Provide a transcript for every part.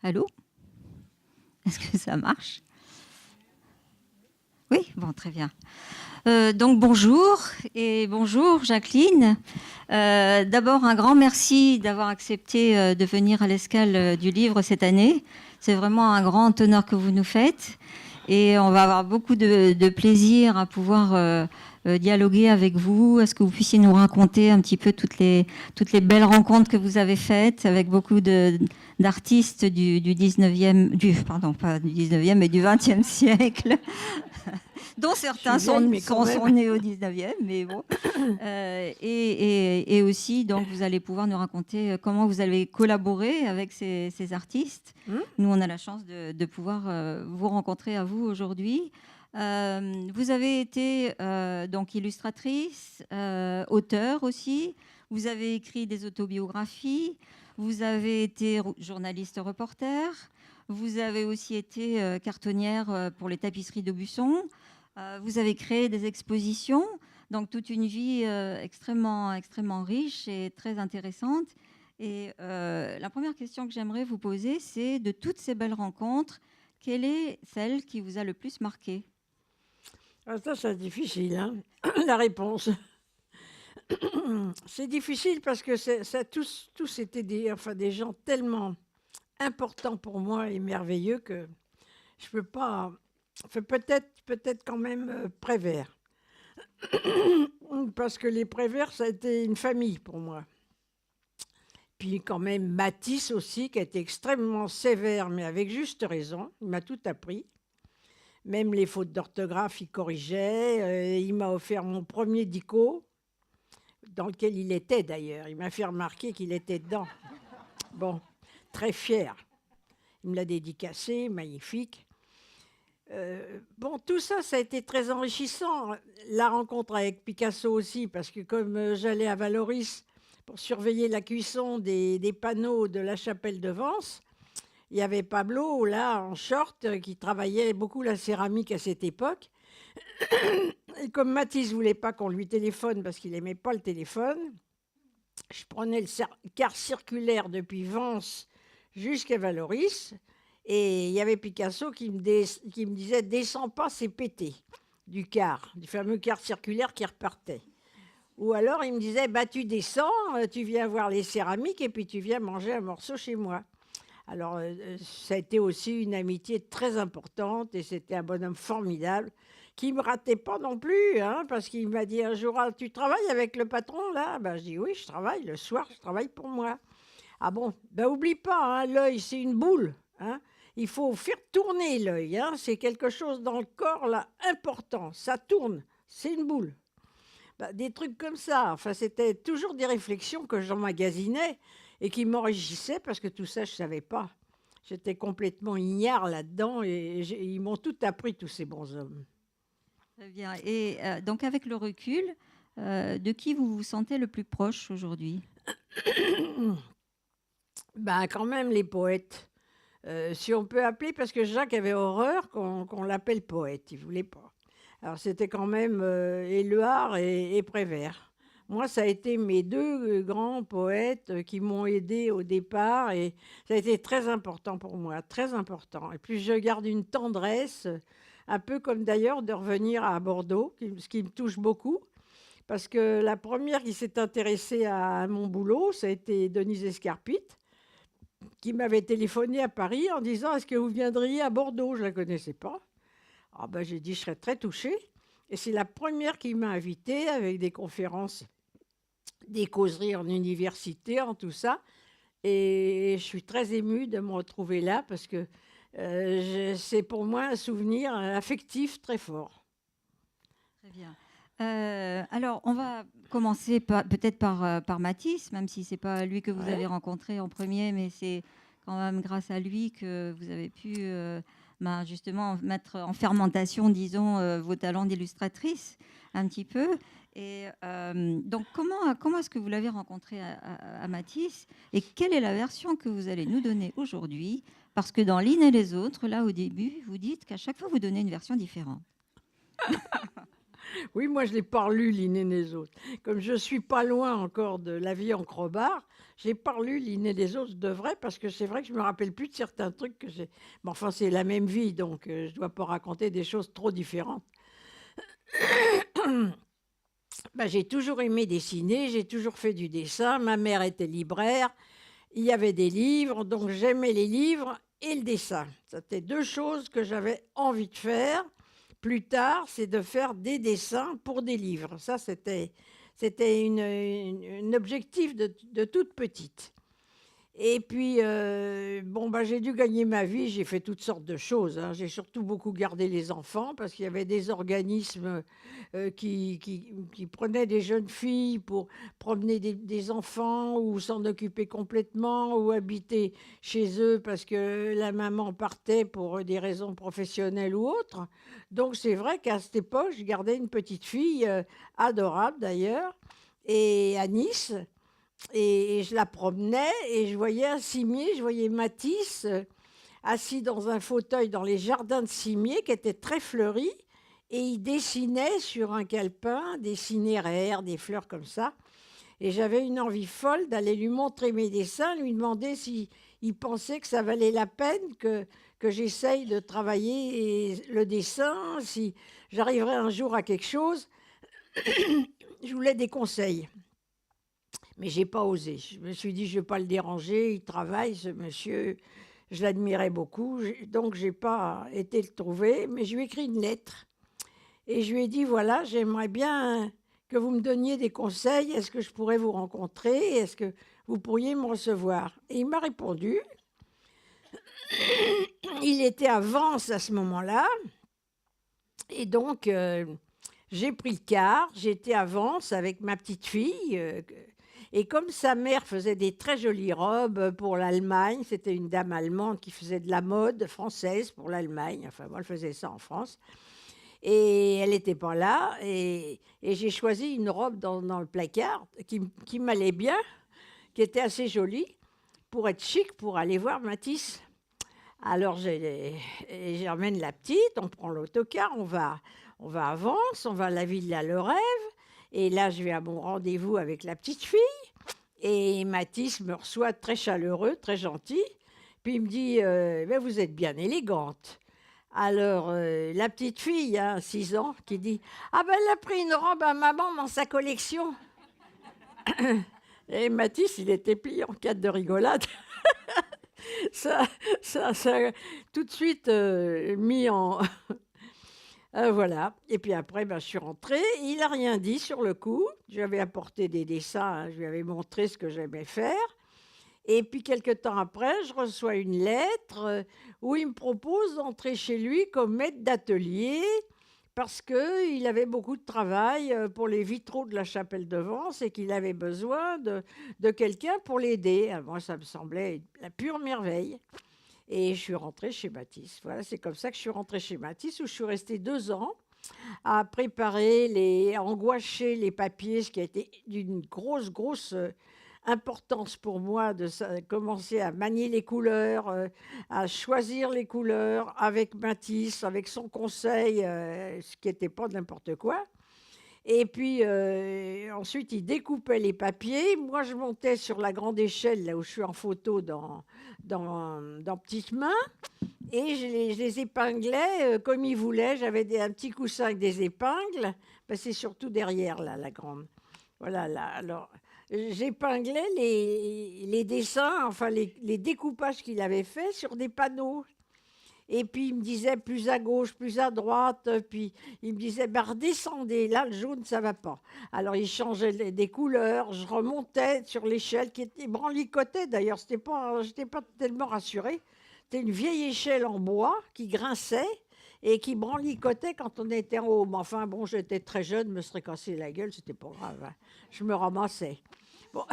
Allô? Est-ce que ça marche? Oui, bon, très bien. Donc bonjour Jacqueline. D'abord un grand merci d'avoir accepté de venir à l'Escale du Livre cette année. C'est vraiment un grand honneur que vous nous faites et on va avoir beaucoup de plaisir à pouvoir dialoguer avec vous. Est-ce que vous puissiez nous raconter un petit peu toutes les belles rencontres que vous avez faites avec beaucoup d'artistes du 19e, pardon, pas du 19e, mais du 20e siècle, dont certains sont nés au 19e, mais bon. Et aussi, donc, vous allez pouvoir nous raconter comment vous avez collaboré avec ces artistes. Nous, on a la chance de pouvoir vous rencontrer à vous aujourd'hui. Vous avez été donc illustratrice, auteure aussi. Vous avez écrit des autobiographies. Vous avez été journaliste reporter. Vous avez aussi été cartonnière pour les tapisseries d'Aubusson. Vous avez créé des expositions, donc toute une vie extrêmement riche et très intéressante. Et la première question que j'aimerais vous poser, c'est de toutes ces belles rencontres, quelle est celle qui vous a le plus marqué? Ça, c'est difficile, hein, la réponse. C'est difficile parce que tous étaient des gens tellement importants pour moi et merveilleux que je peux pas. Enfin, peut-être quand même Prévert. Parce que les Prévert, ça a été une famille pour moi. Puis quand même Matisse aussi, qui a été extrêmement sévère, mais avec juste raison. Il m'a tout appris. Même les fautes d'orthographe, il corrigeait. Il m'a offert mon premier dico, dans lequel il était d'ailleurs. Il m'a fait remarquer qu'il était dedans. Bon, très fier. Il me l'a dédicacé, magnifique. Bon, tout ça, ça a été très enrichissant. La rencontre avec Picasso aussi, parce que comme j'allais à Valoris pour surveiller la cuisson des panneaux de la chapelle de Vence, il y avait Pablo, là, en short, qui travaillait beaucoup la céramique à cette époque. Et comme Matisse ne voulait pas qu'on lui téléphone parce qu'il n'aimait pas le téléphone, je prenais le car circulaire depuis Vence jusqu'à Valoris. Et il y avait Picasso qui me disait « Descends pas, c'est pété » du car, du fameux car circulaire qui repartait. Ou alors il me disait bah, « Tu descends, tu viens voir les céramiques et puis tu viens manger un morceau chez moi ». Alors, ça a été aussi une amitié très importante et c'était un bonhomme formidable qui ne me ratait pas non plus, hein, parce qu'il m'a dit un jour ah, « Tu travailles avec le patron là ?» Ben, je dis « Oui, je travaille, le soir, je travaille pour moi. » Ah bon, ben oublie pas, hein, l'œil, c'est une boule. Hein. Il faut faire tourner l'œil, hein, c'est quelque chose dans le corps là important, ça tourne, c'est une boule. Ben, des trucs comme ça, enfin, c'était toujours des réflexions que j'emmagasinais et qui m'enrichissaient parce que tout ça, je ne savais pas. J'étais complètement ignare là-dedans et ils m'ont tout appris, tous ces bons hommes. Très bien. Et donc, avec le recul, de qui vous vous sentez le plus proche aujourd'hui? Ben, quand même les poètes. Si on peut appeler, parce que Jacques avait horreur qu'on l'appelle poète, il ne voulait pas. Alors c'était quand même Éluard et Prévert. Moi, ça a été mes deux grands poètes qui m'ont aidé au départ et ça a été très important pour moi, très important. Et puis je garde une tendresse, un peu comme d'ailleurs de revenir à Bordeaux, ce qui me touche beaucoup. Parce que la première qui s'est intéressée à mon boulot, ça a été Denise Escarpite, qui m'avait téléphoné à Paris en disant « Est-ce que vous viendriez à Bordeaux ?» Je ne la connaissais pas. Ah ben, j'ai dit « Je serais très touchée ». Et c'est la première qui m'a invitée avec des conférences, des causeries en université, en tout ça. Et je suis très émue de me retrouver là parce que c'est pour moi un souvenir affectif très fort. Très bien. Alors, on va commencer peut-être par Matisse, même si ce n'est pas lui que vous avez rencontré en premier, mais c'est quand même grâce à lui que vous avez pu justement mettre en fermentation, disons, vos talents d'illustratrice un petit peu. Et donc, comment est-ce que vous l'avez rencontré à Matisse et quelle est la version que vous allez nous donner aujourd'hui? Parce que dans L'Ine et les autres, là, au début, vous dites qu'à chaque fois, vous donnez une version différente. Oui, moi, je l'ai pas relu, L'inné des autres. Comme je suis pas loin encore de La vie en crobard, j'ai pas relu L'inné des autres, je devrais, parce que c'est vrai que je me rappelle plus de certains trucs que j'ai. Mais enfin, c'est la même vie, donc je dois pas raconter des choses trop différentes. Bah, j'ai toujours aimé dessiner, j'ai toujours fait du dessin. Ma mère était libraire, il y avait des livres, donc j'aimais les livres et le dessin. C'était deux choses que j'avais envie de faire. Plus tard, c'est de faire des dessins pour des livres. Ça, c'était un objectif de toute petite. Et puis, bon, bah, j'ai dû gagner ma vie, j'ai fait toutes sortes de choses, hein. J'ai surtout beaucoup gardé les enfants parce qu'il y avait des organismes qui prenaient des jeunes filles pour promener des enfants ou s'en occuper complètement ou habiter chez eux parce que la maman partait pour des raisons professionnelles ou autres. Donc, c'est vrai qu'à cette époque, je gardais une petite fille adorable d'ailleurs, et à Nice. Et je la promenais et je voyais un cimier, je voyais Matisse assis dans un fauteuil dans les jardins de cimier qui étaient très fleuris et il dessinait sur un calepin des cinéraires, des fleurs comme ça. Et j'avais une envie folle d'aller lui montrer mes dessins, lui demander si il pensait que ça valait la peine que j'essaye de travailler le dessin, si j'arriverais un jour à quelque chose. Je voulais des conseils. Mais j'ai pas osé. Je me suis dit: «Je vais pas le déranger, il travaille ce monsieur». Je l'admirais beaucoup, donc j'ai pas été le trouver, mais je lui ai écrit une lettre et je lui ai dit: «Voilà, j'aimerais bien que vous me donniez des conseils. Est-ce que je pourrais vous rencontrer? Est-ce que vous pourriez me recevoir?» Et il m'a répondu. Il était à Vence à ce moment-là et donc j'ai pris le car, j'étais à Vence avec ma petite fille, et comme sa mère faisait des très jolies robes pour l'Allemagne, c'était une dame allemande qui faisait de la mode française pour l'Allemagne, enfin moi, elle faisait ça en France, et elle n'était pas là, et j'ai choisi une robe dans le placard qui m'allait bien, qui était assez jolie, pour être chic, pour aller voir Matisse. Alors j'emmène la petite, on prend l'autocar, on va à Vence, on va à la Villa Le Rêve, et là je vais à mon rendez-vous avec la petite fille, et Mathis me reçoit très chaleureux, très gentil, puis il me dit ben, vous êtes bien élégante. Alors la petite fille, 6 ans, qui dit ah ben elle a pris une robe à maman dans sa collection. Et Mathis, il était plié en quatre de rigolade. ça, ça a tout de suite mis en. Voilà. Et puis après, ben, je suis rentrée. Il n'a rien dit sur le coup. J'avais apporté des dessins, hein, je lui avais montré ce que j'aimais faire. Et puis, quelque temps après, je reçois une lettre où il me propose d'entrer chez lui comme maître d'atelier parce qu'il avait beaucoup de travail pour les vitraux de la chapelle de Vence et qu'il avait besoin de quelqu'un pour l'aider. Ah, moi, ça me semblait la pure merveille. Et je suis rentrée chez Matisse. Voilà, c'est comme ça que je suis rentrée chez Matisse, où je suis restée 2 ans à préparer, à engouacher les papiers, ce qui a été d'une grosse importance pour moi de commencer à manier les couleurs, à choisir les couleurs avec Matisse, avec son conseil, ce qui n'était pas n'importe quoi. Et puis ensuite, il découpait les papiers. Moi, je montais sur la grande échelle, là où je suis en photo dans Petite Main, et je les épinglais comme il voulait. J'avais un petit coussin avec des épingles. Ben, c'est surtout derrière, là, la grande. Voilà, là. Alors, j'épinglais les dessins, enfin les découpages qu'il avait faits sur des panneaux. Et puis il me disait plus à gauche, plus à droite. Puis il me disait ben, redescendez, là le jaune ça va pas. Alors il changeait des couleurs. Je remontais sur l'échelle qui était branlicotait d'ailleurs. J'étais pas tellement rassurée. C'était une vieille échelle en bois qui grinçait et qui branlicotait quand on était en haut. Mais enfin bon, j'étais très jeune, me serais cassé la gueule, c'était pas grave, hein. Je me ramassais. Bon.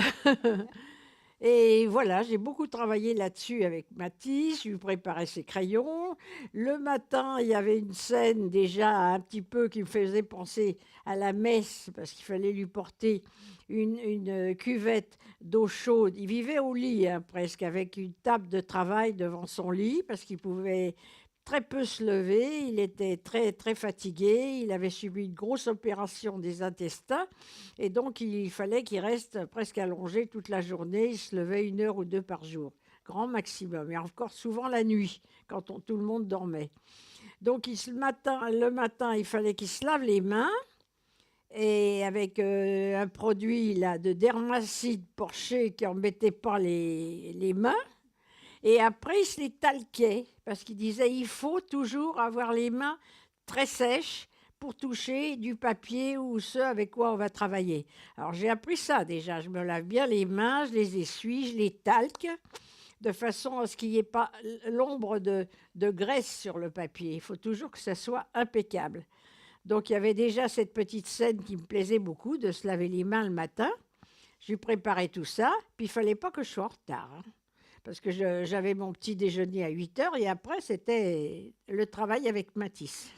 Et voilà, j'ai beaucoup travaillé là-dessus avec Matisse, je lui préparais ses crayons. Le matin, il y avait une scène déjà un petit peu qui me faisait penser à la messe, parce qu'il fallait lui porter une cuvette d'eau chaude. Il vivait au lit, hein, presque, avec une table de travail devant son lit, parce qu'il pouvait très peu se lever, il était très, très fatigué, il avait subi une grosse opération des intestins et donc il fallait qu'il reste presque allongé toute la journée, il se levait 1 heure ou 2 par jour, grand maximum, et encore souvent la nuit, quand tout le monde dormait. Donc le matin, il fallait qu'il se lave les mains, et avec un produit là, de dermacide porché qui n'embêtait pas les mains. Et après, il se les talquait parce qu'il disait il faut toujours avoir les mains très sèches pour toucher du papier ou ce avec quoi on va travailler. Alors j'ai appris ça déjà. Je me lave bien les mains, je les essuie, je les talque de façon à ce qu'il n'y ait pas l'ombre de graisse sur le papier. Il faut toujours que ça soit impeccable. Donc il y avait déjà cette petite scène qui me plaisait beaucoup, de se laver les mains le matin. Je lui préparais tout ça, puis il ne fallait pas que je sois en retard. Parce que j'avais mon petit déjeuner à 8 heures et après, c'était le travail avec Matisse.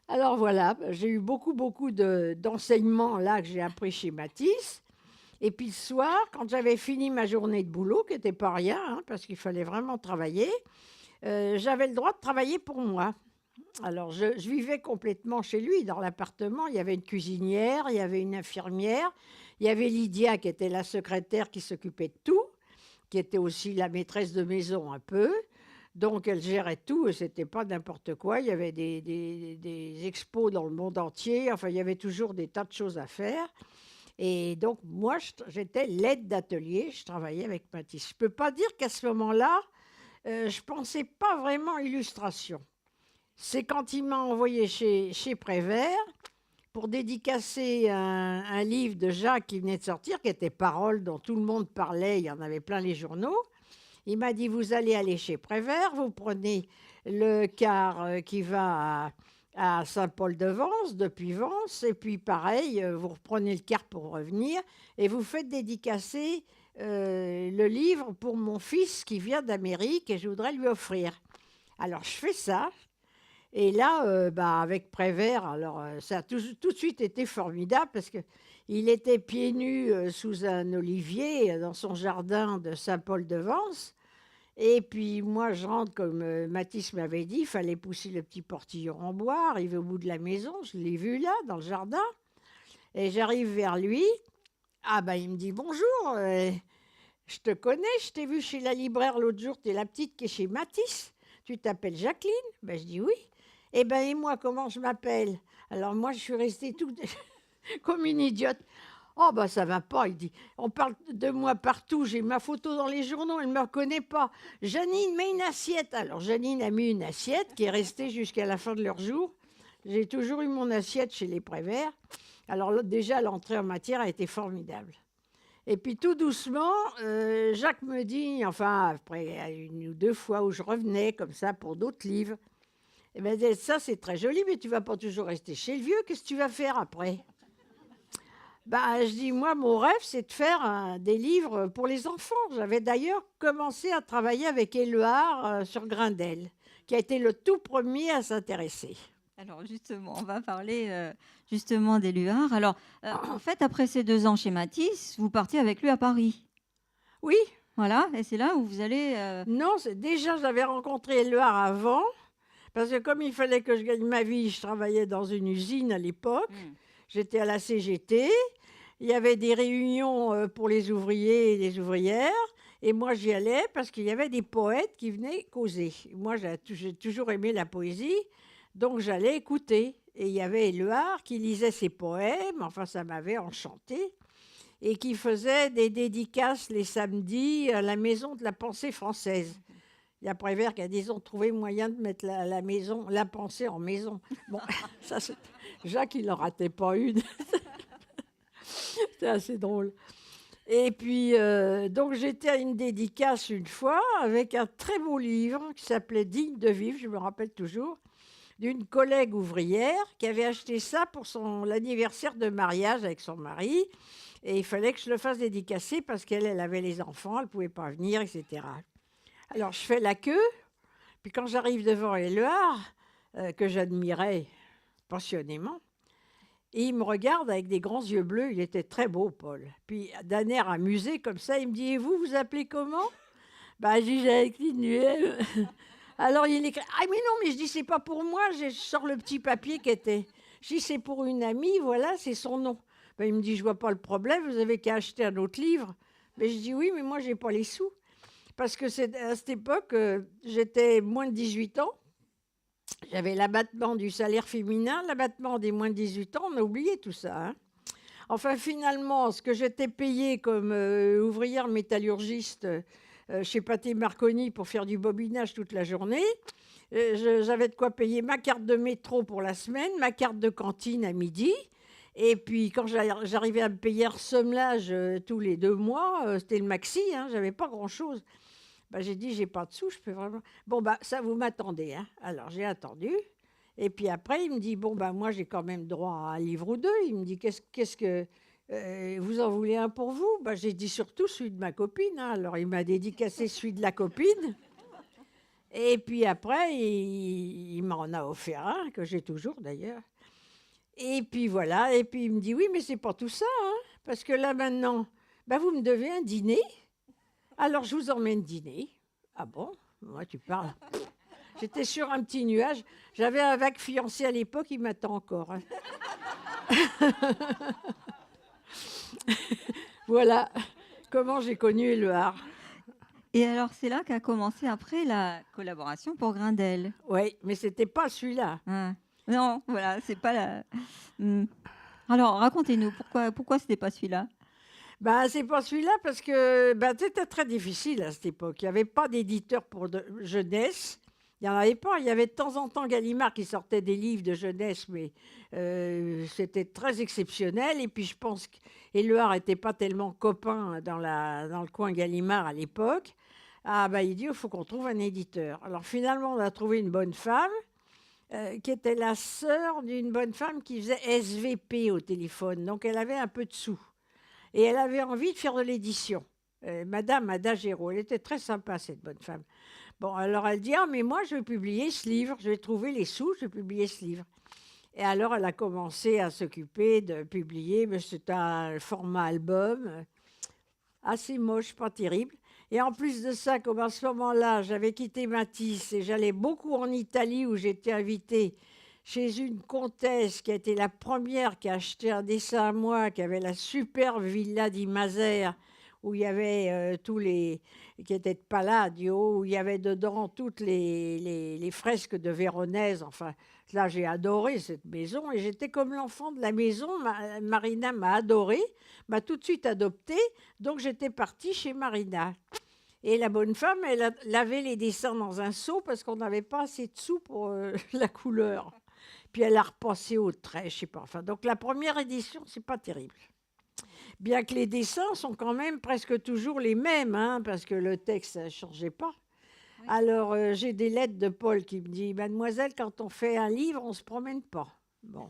Alors voilà, j'ai eu beaucoup d'enseignements là que j'ai appris chez Matisse. Et puis le soir, quand j'avais fini ma journée de boulot, qui n'était pas rien, parce qu'il fallait vraiment travailler, j'avais le droit de travailler pour moi. Alors, je vivais complètement chez lui, dans l'appartement. Il y avait une cuisinière, il y avait une infirmière, il y avait Lydia, qui était la secrétaire qui s'occupait de tout, qui était aussi la maîtresse de maison un peu. Donc, elle gérait tout et ce n'était pas n'importe quoi. Il y avait des expos dans le monde entier. Enfin, il y avait toujours des tas de choses à faire. Et donc, moi, j'étais l'aide d'atelier. Je travaillais avec Matisse. Je ne peux pas dire qu'à ce moment-là, je ne pensais pas vraiment illustration. C'est quand il m'a envoyé chez Prévert pour dédicacer un livre de Jacques qui venait de sortir, qui était Paroles, dont tout le monde parlait, il y en avait plein les journaux. Il m'a dit, vous allez aller chez Prévert, vous prenez le car qui va à Saint-Paul-de-Vence, depuis Vence, et puis pareil, vous reprenez le car pour revenir, et vous faites dédicacer le livre pour mon fils qui vient d'Amérique, et je voudrais lui offrir. Alors, je fais ça. Et là, avec Prévert, alors ça a tout de suite été formidable parce qu'il était pieds nus sous un olivier dans son jardin de Saint-Paul-de-Vence. Et puis moi, je rentre comme Matisse m'avait dit, il fallait pousser le petit portillon en bois, arriver au bout de la maison, je l'ai vu là, dans le jardin. Et j'arrive vers lui. Il me dit « Bonjour, je te connais, je t'ai vu chez la libraire l'autre jour, tu es la petite qui est chez Matisse. Tu t'appelles Jacqueline ?» Je dis « Oui. » Et moi, comment je m'appelle? Alors moi, je suis restée toute comme une idiote. Oh, ça va pas, il dit. On parle de moi partout, j'ai ma photo dans les journaux, elle ne me reconnaît pas. Janine, mets une assiette. Alors Janine a mis une assiette qui est restée jusqu'à la fin de leur jour. J'ai toujours eu mon assiette chez les Prévert. Alors déjà, l'entrée en matière a été formidable. Et puis tout doucement, Jacques me dit, enfin, après 1 ou 2 fois où je revenais comme ça pour d'autres livres, ça, c'est très joli, mais tu ne vas pas toujours rester chez le vieux. Qu'est-ce que tu vas faire après? Je dis, moi, mon rêve, c'est de faire des livres pour les enfants. J'avais d'ailleurs commencé à travailler avec Éluard sur Grindel, qui a été le tout premier à s'intéresser. Alors justement, on va parler justement d'Éluard. Alors, en fait, après ces 2 ans chez Matisse, vous partez avec lui à Paris. Oui. Voilà, et c'est là où vous allez... Non, déjà, j'avais rencontré Éluard avant. Parce que comme il fallait que je gagne ma vie, je travaillais dans une usine à l'époque. J'étais à la CGT. Il y avait des réunions pour les ouvriers et les ouvrières. Et moi, j'y allais parce qu'il y avait des poètes qui venaient causer. Moi, j'ai toujours aimé la poésie. Donc, j'allais écouter. Et il y avait Éluard qui lisait ses poèmes. Enfin, ça m'avait enchantée. Et qui faisait des dédicaces les samedis à la Maison de la Pensée française. Il y a Prévert qui a, disons, trouvé moyen de mettre la pensée en maison. Bon, ça, Jacques, il n'en ratait pas une. C'était assez drôle. Et puis, donc, j'étais à une dédicace une fois avec un très beau livre qui s'appelait Digne de vivre, je me rappelle toujours, d'une collègue ouvrière qui avait acheté ça pour l'anniversaire de mariage avec son mari. Et il fallait que je le fasse dédicacer parce qu'elle avait les enfants, elle ne pouvait pas venir, etc. Alors, je fais la queue, puis quand j'arrive devant Éluard, que j'admirais passionnément, et il me regarde avec des grands yeux bleus, il était très beau, Paul. Puis, d'un air amusé comme ça, il me dit « Et vous, vous appelez comment ?» Je dis « Jacqueline Nuel. » Alors il écrit, ah mais non, mais je dis c'est pas pour moi, je sors le petit papier qui était. Je dis c'est pour une amie, voilà, c'est son nom. Ben, il me dit je vois pas le problème, vous avez qu'à acheter un autre livre. Mais je dis oui, mais moi j'ai pas les sous. Parce que c'est à cette époque, j'étais moins de 18 ans. J'avais l'abattement du salaire féminin, l'abattement des moins de 18 ans, on a oublié tout ça. Hein. Enfin, finalement, ce que j'étais payée comme ouvrière métallurgiste chez Pathé Marconi pour faire du bobinage toute la journée, j'avais de quoi payer ma carte de métro pour la semaine, ma carte de cantine à midi. Et puis, quand j'arrivais à me payer un ressemblage tous les 2 mois, c'était le maxi, hein, j'avais pas grand-chose. Bah, j'ai dit, j'ai pas de sous, je peux vraiment. Bon, bah, ça, vous m'attendez. Hein. Alors, j'ai attendu. Et puis après, il me dit, bon, bah, moi, j'ai quand même droit à un livre ou deux. Il me dit, qu'est-ce que. Vous en voulez un pour vous? Bah, j'ai dit surtout celui de ma copine. Hein. Alors, il m'a dédicacé celui de la copine. Et puis après, il m'en a offert un, que j'ai toujours d'ailleurs. Et puis voilà. Et puis il me dit, oui, mais c'est pas tout ça. Hein, parce que là, maintenant, bah, vous me devez un dîner. Alors, je vous emmène dîner. Ah bon? Moi, tu parles. J'étais sur un petit nuage. J'avais un vague fiancé à l'époque, il m'attend encore. Hein. Voilà comment j'ai connu Éluard. Et alors, c'est là qu'a commencé après la collaboration pour Grindel. Oui, mais c'était pas celui-là. Ah. Non, voilà, c'est pas la. Alors, racontez-nous, pourquoi c'était pas celui-là? Ben, c'est pas celui-là parce que c'était très difficile à cette époque. Il n'y avait pas d'éditeur pour jeunesse. Il n'y en avait pas. Il y avait de temps en temps Gallimard qui sortait des livres de jeunesse, mais c'était très exceptionnel. Et puis je pense qu'Éluard n'était pas tellement copain dans le coin Gallimard à l'époque. Ah ben, il dit, il faut qu'on trouve un éditeur. Alors finalement, on a trouvé une bonne femme qui était la sœur d'une bonne femme qui faisait SVP au téléphone. Donc elle avait un peu de sous. Et elle avait envie de faire de l'édition. Madame Adagero, elle était très sympa, cette bonne femme. Bon, alors elle dit, ah, mais moi, je vais publier ce livre, je vais trouver les sous, je vais publier ce livre. Et alors, elle a commencé à s'occuper de publier, mais c'est un format album, assez moche, pas terrible. Et en plus de ça, comme à ce moment-là, j'avais quitté Matisse et j'allais beaucoup en Italie où j'étais invitée chez une comtesse qui a été la première qui a acheté un dessin à moi, qui avait la superbe villa di Mazères, où il y avait tous les... qui était de Palladio, où il y avait dedans toutes les fresques de Véronèse. Enfin, là, j'ai adoré cette maison et j'étais comme l'enfant de la maison. Marina m'a adorée, m'a tout de suite adoptée, donc j'étais partie chez Marina. Et la bonne femme, elle lavait les dessins dans un seau parce qu'on n'avait pas assez de sous pour la couleur. Puis elle a repassé au trait, je sais pas. Enfin, donc la première édition, c'est pas terrible. Bien que les dessins sont quand même presque toujours les mêmes, hein, parce que le texte ne changeait pas. Oui. Alors j'ai des lettres de Paul qui me dit, mademoiselle, quand on fait un livre, on se promène pas. Bon.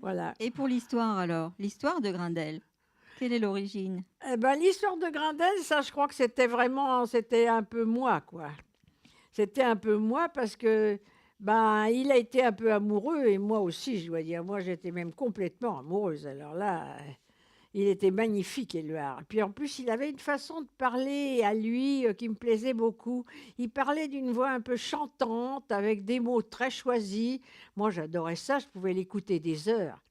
Voilà. Et pour l'histoire alors, l'histoire de Grindel, quelle est l'origine? L'histoire de Grindel, ça, je crois que c'était un peu moi, quoi. C'était un peu moi parce que il a été un peu amoureux et moi aussi, je dois dire. Moi, j'étais même complètement amoureuse. Alors là, il était magnifique, Éluard. Puis en plus, il avait une façon de parler à lui qui me plaisait beaucoup. Il parlait d'une voix un peu chantante, avec des mots très choisis. Moi, j'adorais ça, je pouvais l'écouter des heures.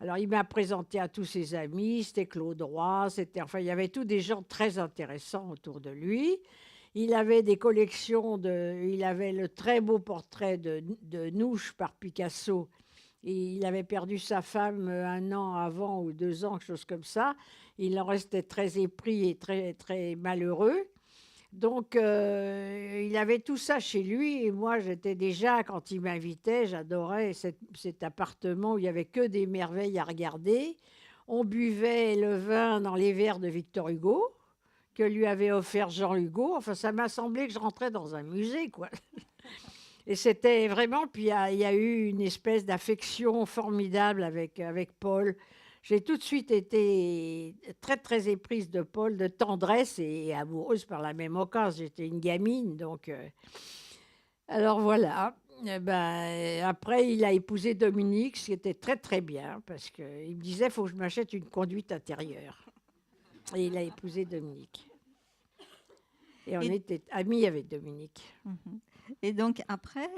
Alors, il m'a présenté à tous ses amis, c'était Claude Roy, il y avait tous des gens très intéressants autour de lui. Il avait des collections il avait le très beau portrait de Nouche par Picasso. Et il avait perdu sa femme 1 an avant ou 2 ans, quelque chose comme ça. Il en restait très épris et très, très malheureux. Donc, il avait tout ça chez lui. Et moi, j'étais déjà, quand il m'invitait, j'adorais cet appartement où il n'y avait que des merveilles à regarder. On buvait le vin dans les verres de Victor Hugo, que lui avait offert Jean Hugo. Enfin, ça m'a semblé que je rentrais dans un musée, quoi. Et c'était vraiment... Puis, il y a eu une espèce d'affection formidable avec Paul. J'ai tout de suite été très, très éprise de Paul, de tendresse et amoureuse par la même occasion. J'étais une gamine, donc... Alors, voilà. Après, il a épousé Dominique, ce qui était très, très bien, parce qu'il me disait, il faut que je m'achète une conduite intérieure. Et il a épousé Dominique. Et on Et- était amis avec Dominique. Mhm. Et donc après,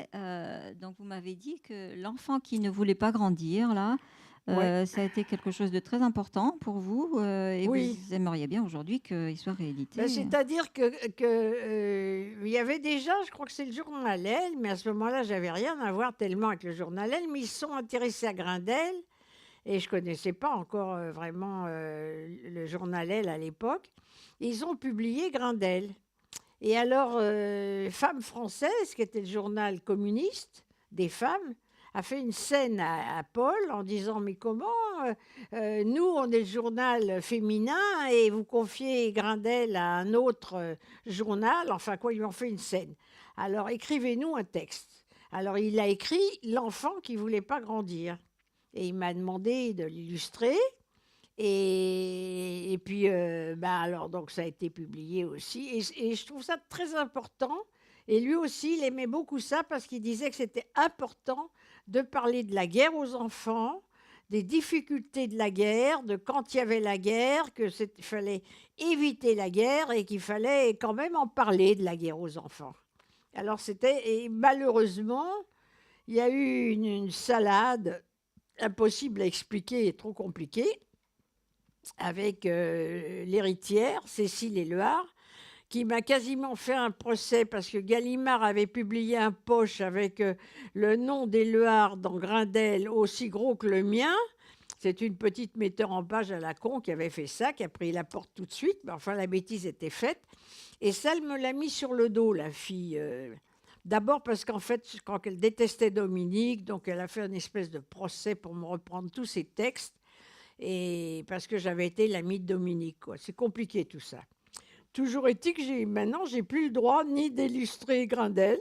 donc vous m'avez dit que l'enfant qui ne voulait pas grandir, là, Ouais. ça a été quelque chose de très important pour vous, et Oui. vous aimeriez bien aujourd'hui qu'il soit réédité. C'est-à-dire que il y avait déjà, je crois que c'est le journal Elle, mais à ce moment-là, j'avais rien à voir tellement avec le journal Elle, mais ils se sont intéressés à Grindel et je connaissais pas encore vraiment le journal Elle à l'époque. Ils ont publié Grindel. Et alors, Femmes françaises, qui était le journal communiste des femmes, a fait une scène à Paul en disant: mais comment nous, on est le journal féminin et vous confiez Grindel à un autre journal. Enfin quoi, ils lui ont fait une scène. Alors, écrivez-nous un texte. Alors, il a écrit L'enfant qui voulait pas grandir. Et il m'a demandé de l'illustrer. Et puis, alors, donc, ça a été publié aussi. Et je trouve ça très important. Et lui aussi, il aimait beaucoup ça parce qu'il disait que c'était important de parler de la guerre aux enfants, des difficultés de la guerre, de quand il y avait la guerre, qu'il fallait éviter la guerre et qu'il fallait quand même en parler de la guerre aux enfants. Alors, et malheureusement, il y a eu une salade impossible à expliquer et trop compliquée avec l'héritière, Cécile Éluard, qui m'a quasiment fait un procès parce que Gallimard avait publié un poche avec le nom d'Éluard dans Grindel aussi gros que le mien. C'est une petite metteur en page à la con qui avait fait ça, qui a pris la porte tout de suite. Mais enfin, la bêtise était faite. Et ça, elle me l'a mis sur le dos, la fille. D'abord parce qu'en fait, je crois qu'elle détestait Dominique, donc elle a fait une espèce de procès pour me reprendre tous ses textes. Et parce que j'avais été l'amie de Dominique, quoi. C'est compliqué tout ça. Toujours est-il que maintenant, j'ai plus le droit ni d'illustrer Grindel.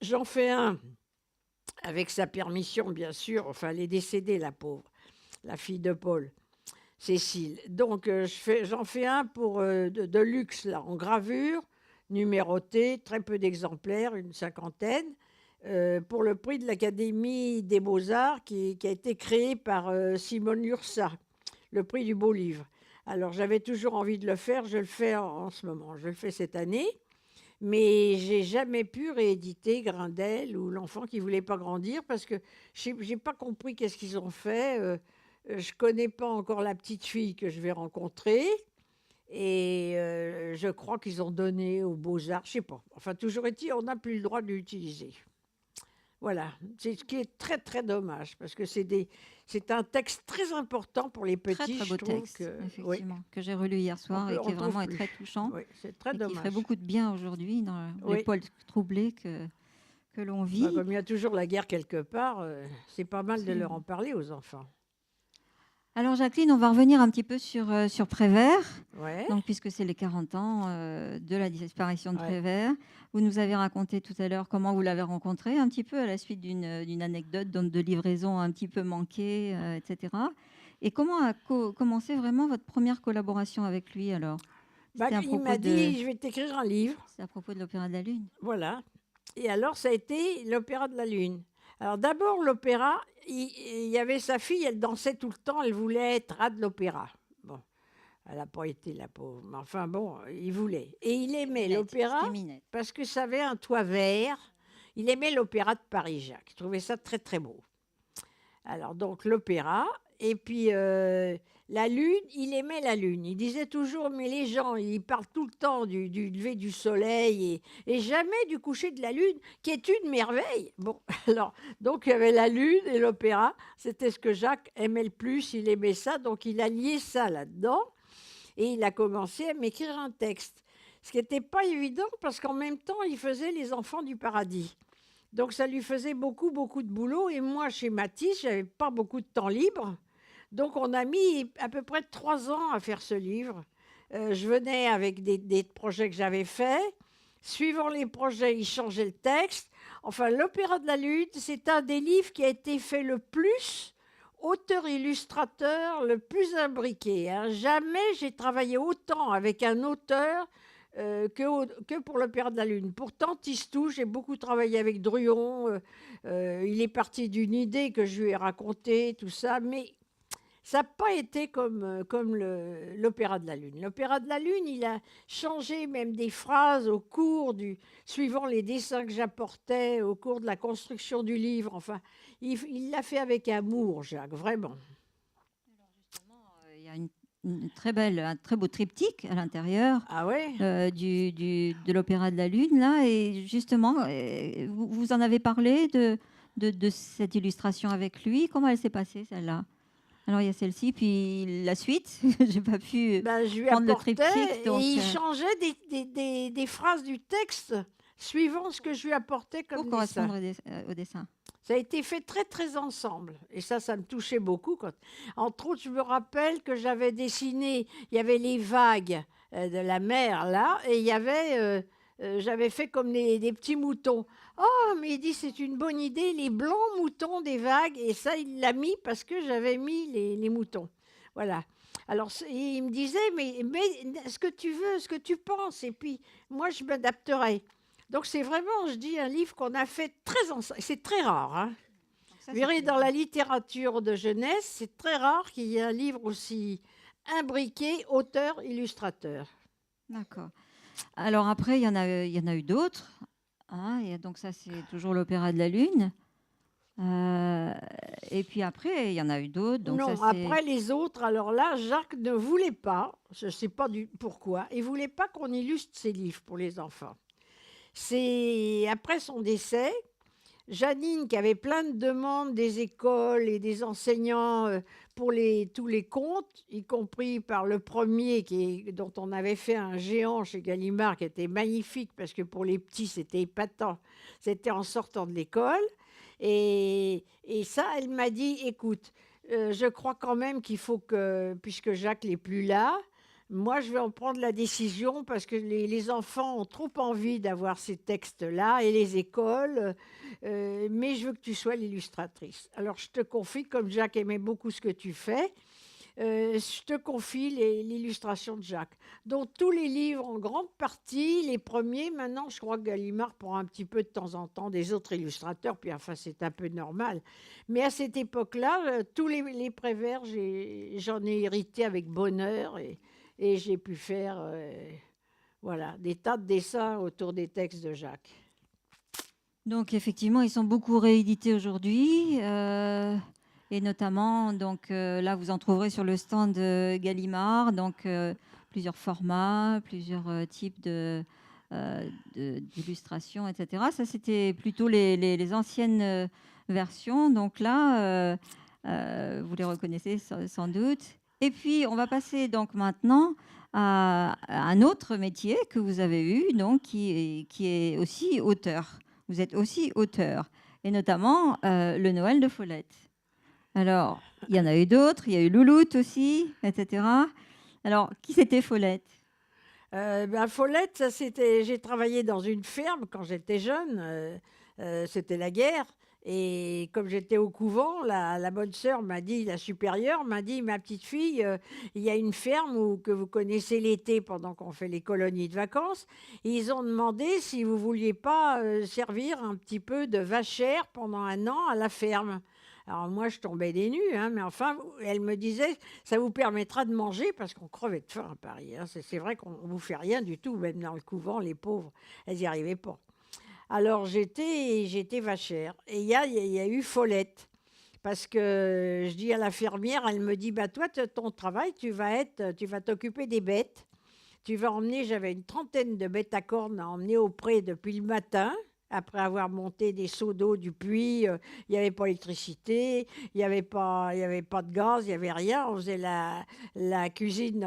J'en fais un avec sa permission, bien sûr. Enfin, elle est décédée, la pauvre, la fille de Paul, Cécile. Donc, j'en fais un pour de luxe, là, en gravure, numéroté, très peu d'exemplaires, une cinquantaine, pour le prix de l'Académie des Beaux-Arts qui a été créé par Simone Lursa, le prix du beau livre. Alors, j'avais toujours envie de le faire, je le fais en ce moment, je le fais cette année, mais j'ai jamais pu rééditer Grindel ou L'enfant qui voulait pas grandir parce que j'ai pas compris qu'est-ce qu'ils ont fait. Je connais pas encore la petite fille que je vais rencontrer et je crois qu'ils ont donné aux Beaux-Arts, je sais pas. Enfin, toujours est-il, on n'a plus le droit de l'utiliser. Voilà, c'est ce qui est très très dommage parce que c'est un texte très important pour les Très petits, très je beau trouve texte, que oui, effectivement, que j'ai relu hier soir et on qui est le trouve vraiment plus. très touchant Oui, c'est très et qui ferait dommage. beaucoup de bien aujourd'hui dans Oui, l'époque troublée que l'on bah, vit. comme il y a toujours la guerre quelque part, c'est pas mal de leur Absolument. en parler aux enfants. Alors Jacqueline, on va revenir un petit peu sur Prévert, Ouais, donc, puisque c'est les 40 ans de la disparition de ouais. Prévert. Vous nous avez raconté tout à l'heure comment vous l'avez rencontré, un petit peu à la suite d'une anecdote donc de livraison un petit peu manquée, etc. Et comment a commencé vraiment votre première collaboration avec lui alors? Bah, C'était à il propos m'a de, dit, je vais t'écrire un livre. c'était à propos de l'Opéra de la Lune. Voilà. Et alors, ça a été l'Opéra de la Lune. Alors, d'abord, l'opéra, il y avait sa fille, elle dansait tout le temps, elle voulait être rat de l'opéra. Bon, elle n'a pas été la pauvre, mais enfin bon, il voulait. Et il aimait l'opéra C'était Minette. parce que ça avait un toit vert. Il aimait l'opéra de Paris-Jacques. Il trouvait ça très, très beau. Alors, donc, l'opéra. Et puis, la lune, il aimait la lune. Il disait toujours, mais les gens, ils parlent tout le temps du lever du soleil et jamais du coucher de la lune, qui est une merveille. Bon, alors, donc, il y avait la lune et l'opéra. C'était ce que Jacques aimait le plus. Il aimait ça. Donc, il a lié ça là-dedans. Et il a commencé à m'écrire un texte. Ce qui n'était pas évident parce qu'en même temps, il faisait Les Enfants du Paradis. Donc ça lui faisait beaucoup, beaucoup de boulot. Et moi, chez Matisse, je n'avais pas beaucoup de temps libre. Donc on a mis à peu près 3 ans à faire ce livre. Je venais avec des projets que j'avais faits. Suivant les projets, il changeait le texte. Enfin, l'Opéra de la Lune, c'est un des livres qui a été fait le plus, auteur-illustrateur, le plus imbriqué. Hein. Jamais j'ai travaillé autant avec un auteur que pour l'Opéra de la Lune. Pourtant, Tistou, j'ai beaucoup travaillé avec Druon. Il est parti d'une idée que je lui ai racontée, tout ça. Mais Ça n'a pas été comme l'Opéra de la Lune. L'Opéra de la Lune, il a changé même des phrases suivant les dessins que j'apportais au cours de la construction du livre. Enfin, il l'a fait avec amour, Jacques, vraiment. Il y a une très belle, un très beau triptyque à l'intérieur Ah ouais? de l'Opéra de la Lune, là. Et justement, vous en avez parlé de cette illustration avec lui. Comment elle s'est passée, celle-là? Alors, il y a celle-ci, puis la suite. J'ai pas pu Ben, je lui prendre le apportais triptyque. et Donc, il changeait des phrases du texte suivant ce que je lui apportais pour comme dessin. correspondre au dessin. Ça a été fait très, très ensemble. Et ça me touchait beaucoup. Entre autres, je me rappelle que j'avais dessiné, il y avait les vagues de la mer, là, et il y avait, j'avais fait comme des petits moutons. Oh, mais il dit, c'est une bonne idée, les blancs moutons des vagues. Et ça, il l'a mis parce que j'avais mis les moutons. Voilà. Alors, il me disait, mais ce que tu veux, ce que tu penses, et puis moi, je m'adapterai. Donc, c'est vraiment, je dis, un livre qu'on a fait très ensemble. C'est très rare. Hein. Ça, Vous verrez, dans la littérature de jeunesse, c'est très rare qu'il y ait un livre aussi imbriqué, auteur-illustrateur. D'accord. Alors après, il y en a eu d'autres. Hein, et donc ça, c'est toujours l'Opéra de la Lune. Et puis après, il y en a eu d'autres. Donc Non, ça, c'est... après les autres, alors là, Jacques ne voulait pas, je ne sais pas pourquoi, il ne voulait pas qu'on illustre ses livres pour les enfants. C'est après son décès, Janine, qui avait plein de demandes des écoles et des enseignants pour tous les contes, y compris par le premier dont on avait fait un géant chez Gallimard, qui était magnifique parce que pour les petits, c'était épatant. C'était en sortant de l'école. Et ça, elle m'a dit, écoute, je crois quand même qu'il faut que, puisque Jacques n'est plus là, moi, je vais en prendre la décision parce que les enfants ont trop envie d'avoir ces textes-là et les écoles, mais je veux que tu sois l'illustratrice. Alors, je te confie, comme Jacques aimait beaucoup ce que tu fais, je te confie l'illustration de Jacques. Donc, tous les livres, en grande partie, les premiers, maintenant, je crois que Gallimard prend un petit peu de temps en temps des autres illustrateurs, puis enfin, c'est un peu normal. Mais à cette époque-là, tous les Prévert, j'en ai hérité avec bonheur et j'ai pu faire voilà, des tas de dessins autour des textes de Jacques. Donc effectivement, ils sont beaucoup réédités aujourd'hui. Et notamment, donc là, vous en trouverez sur le stand de Gallimard. Donc plusieurs formats, plusieurs types d'illustrations, etc. Ça, c'était plutôt les anciennes versions. Donc là, vous les reconnaissez sans doute. Et puis, on va passer donc maintenant à un autre métier que vous avez eu, donc qui est aussi auteur. Vous êtes aussi auteur, et notamment le Noël de Follette. Alors, il y en a eu d'autres, il y a eu Louloute aussi, etc. Alors, qui c'était Follette? Follette, j'ai travaillé dans une ferme quand j'étais jeune, c'était la guerre. Et comme j'étais au couvent, la bonne sœur m'a dit, la supérieure m'a dit, ma petite fille, il y a une ferme que vous connaissez l'été pendant qu'on fait les colonies de vacances. Et ils ont demandé si vous vouliez pas servir un petit peu de vachère pendant un an à la ferme. Alors moi, je tombais des nues, hein, mais enfin, elle me disait, ça vous permettra de manger, parce qu'on crevait de faim à Paris. Hein. C'est vrai qu'on ne bouffait rien du tout, même dans le couvent, les pauvres, elles n'y arrivaient pas. Alors j'étais vachère. Et il y a eu Follette. Parce que je dis à la fermière, elle me dit, bah toi, ton travail, tu vas t'occuper des bêtes. Tu vas emmener, j'avais une trentaine de bêtes à cornes à emmener au pré depuis le matin, après avoir monté des seaux d'eau du puits. Il n'y avait pas d'électricité, il n'y avait pas de gaz, il n'y avait rien. On faisait la cuisine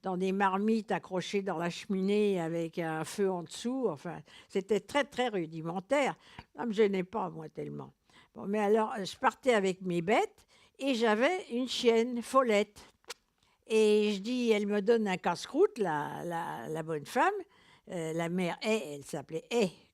dans des marmites accrochées dans la cheminée avec un feu en dessous. Enfin, c'était très, très rudimentaire. Ça ne me gênait pas, moi, tellement. Bon, mais alors, je partais avec mes bêtes et j'avais une chienne, Follette. Et je dis, elle me donne un casse-croûte, la bonne femme. La mère elle s'appelait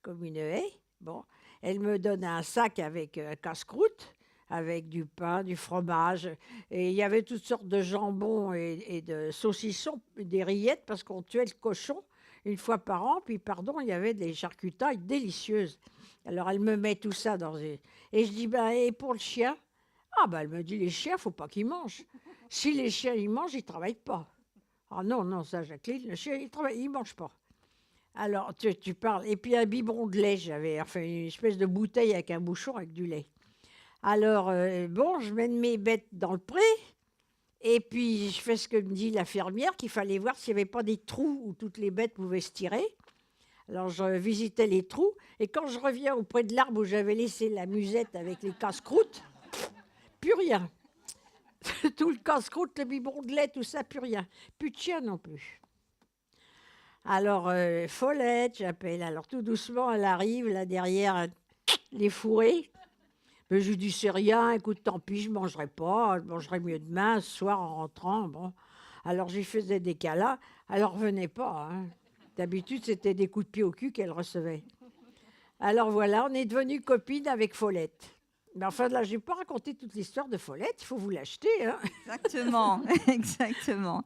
comme une haie. Bon, elle me donne un sac avec un casse-croûte, avec du pain, du fromage. Et il y avait toutes sortes de jambons et de saucissons, des rillettes, parce qu'on tuait le cochon une fois par an. Puis, pardon, il y avait des charcutailles délicieuses. Alors, elle me met tout ça dans une... Et je dis, ben, et pour le chien? Ah, ben, elle me dit, les chiens, faut pas qu'ils mangent. Si les chiens, ils mangent, ils travaillent pas. Ah non, non, ça, Jacqueline, le chien, il travaille, il mange pas. Alors, tu parles. Et puis, un biberon de lait, j'avais, enfin, une espèce de bouteille avec un bouchon avec du lait. Alors, bon, je mène mes bêtes dans le pré. Et puis, je fais ce que me dit la fermière, qu'il fallait voir s'il n'y avait pas des trous où toutes les bêtes pouvaient se tirer. Alors, je visitais les trous. Et quand je reviens auprès de l'arbre où j'avais laissé la musette avec les casse-croûtes, plus rien. Tout le casse-croûte, le biberon de lait, tout ça, plus rien. Plus de chien non plus. Alors, Follette, j'appelle. Alors, tout doucement, elle arrive, là, derrière les fourrés. Mais je lui dis, c'est rien, écoute, tant pis, je ne mangerai pas. Je mangerai mieux demain, ce soir, en rentrant. Bon. Alors, j'y faisais des câlins. Elle ne revenait pas. Hein. D'habitude, c'était des coups de pied au cul qu'elle recevait. Alors, voilà, on est devenus copines avec Follette. Mais enfin, là, je n'ai pas raconté toute l'histoire de Follette. Il faut vous l'acheter. Hein. Exactement, exactement.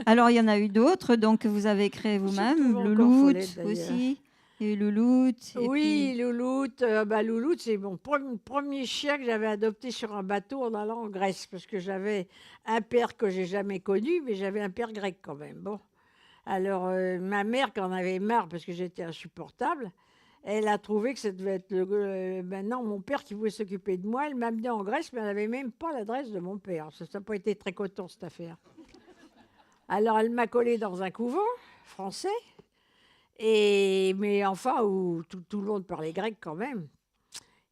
Alors, il y en a eu d'autres, donc vous avez créé Je vous-même, trouve encore Follette, Louloute d'ailleurs. aussi. Et Louloute. Et Oui, puis... Louloute. Louloute, c'est mon premier chien que j'avais adopté sur un bateau en allant en Grèce. Parce que j'avais un père que j'ai jamais connu, mais j'avais un père grec quand même. Bon. Alors, ma mère, qui en avait marre parce que j'étais insupportable, elle a trouvé que ça devait être maintenant mon père qui voulait s'occuper de moi. Elle m'a amené en Grèce, mais elle n'avait même pas l'adresse de mon père. Ça n'a pas été très coton, cette affaire. Alors, elle m'a collé dans un couvent français. Mais enfin, où tout le monde parlait grec quand même.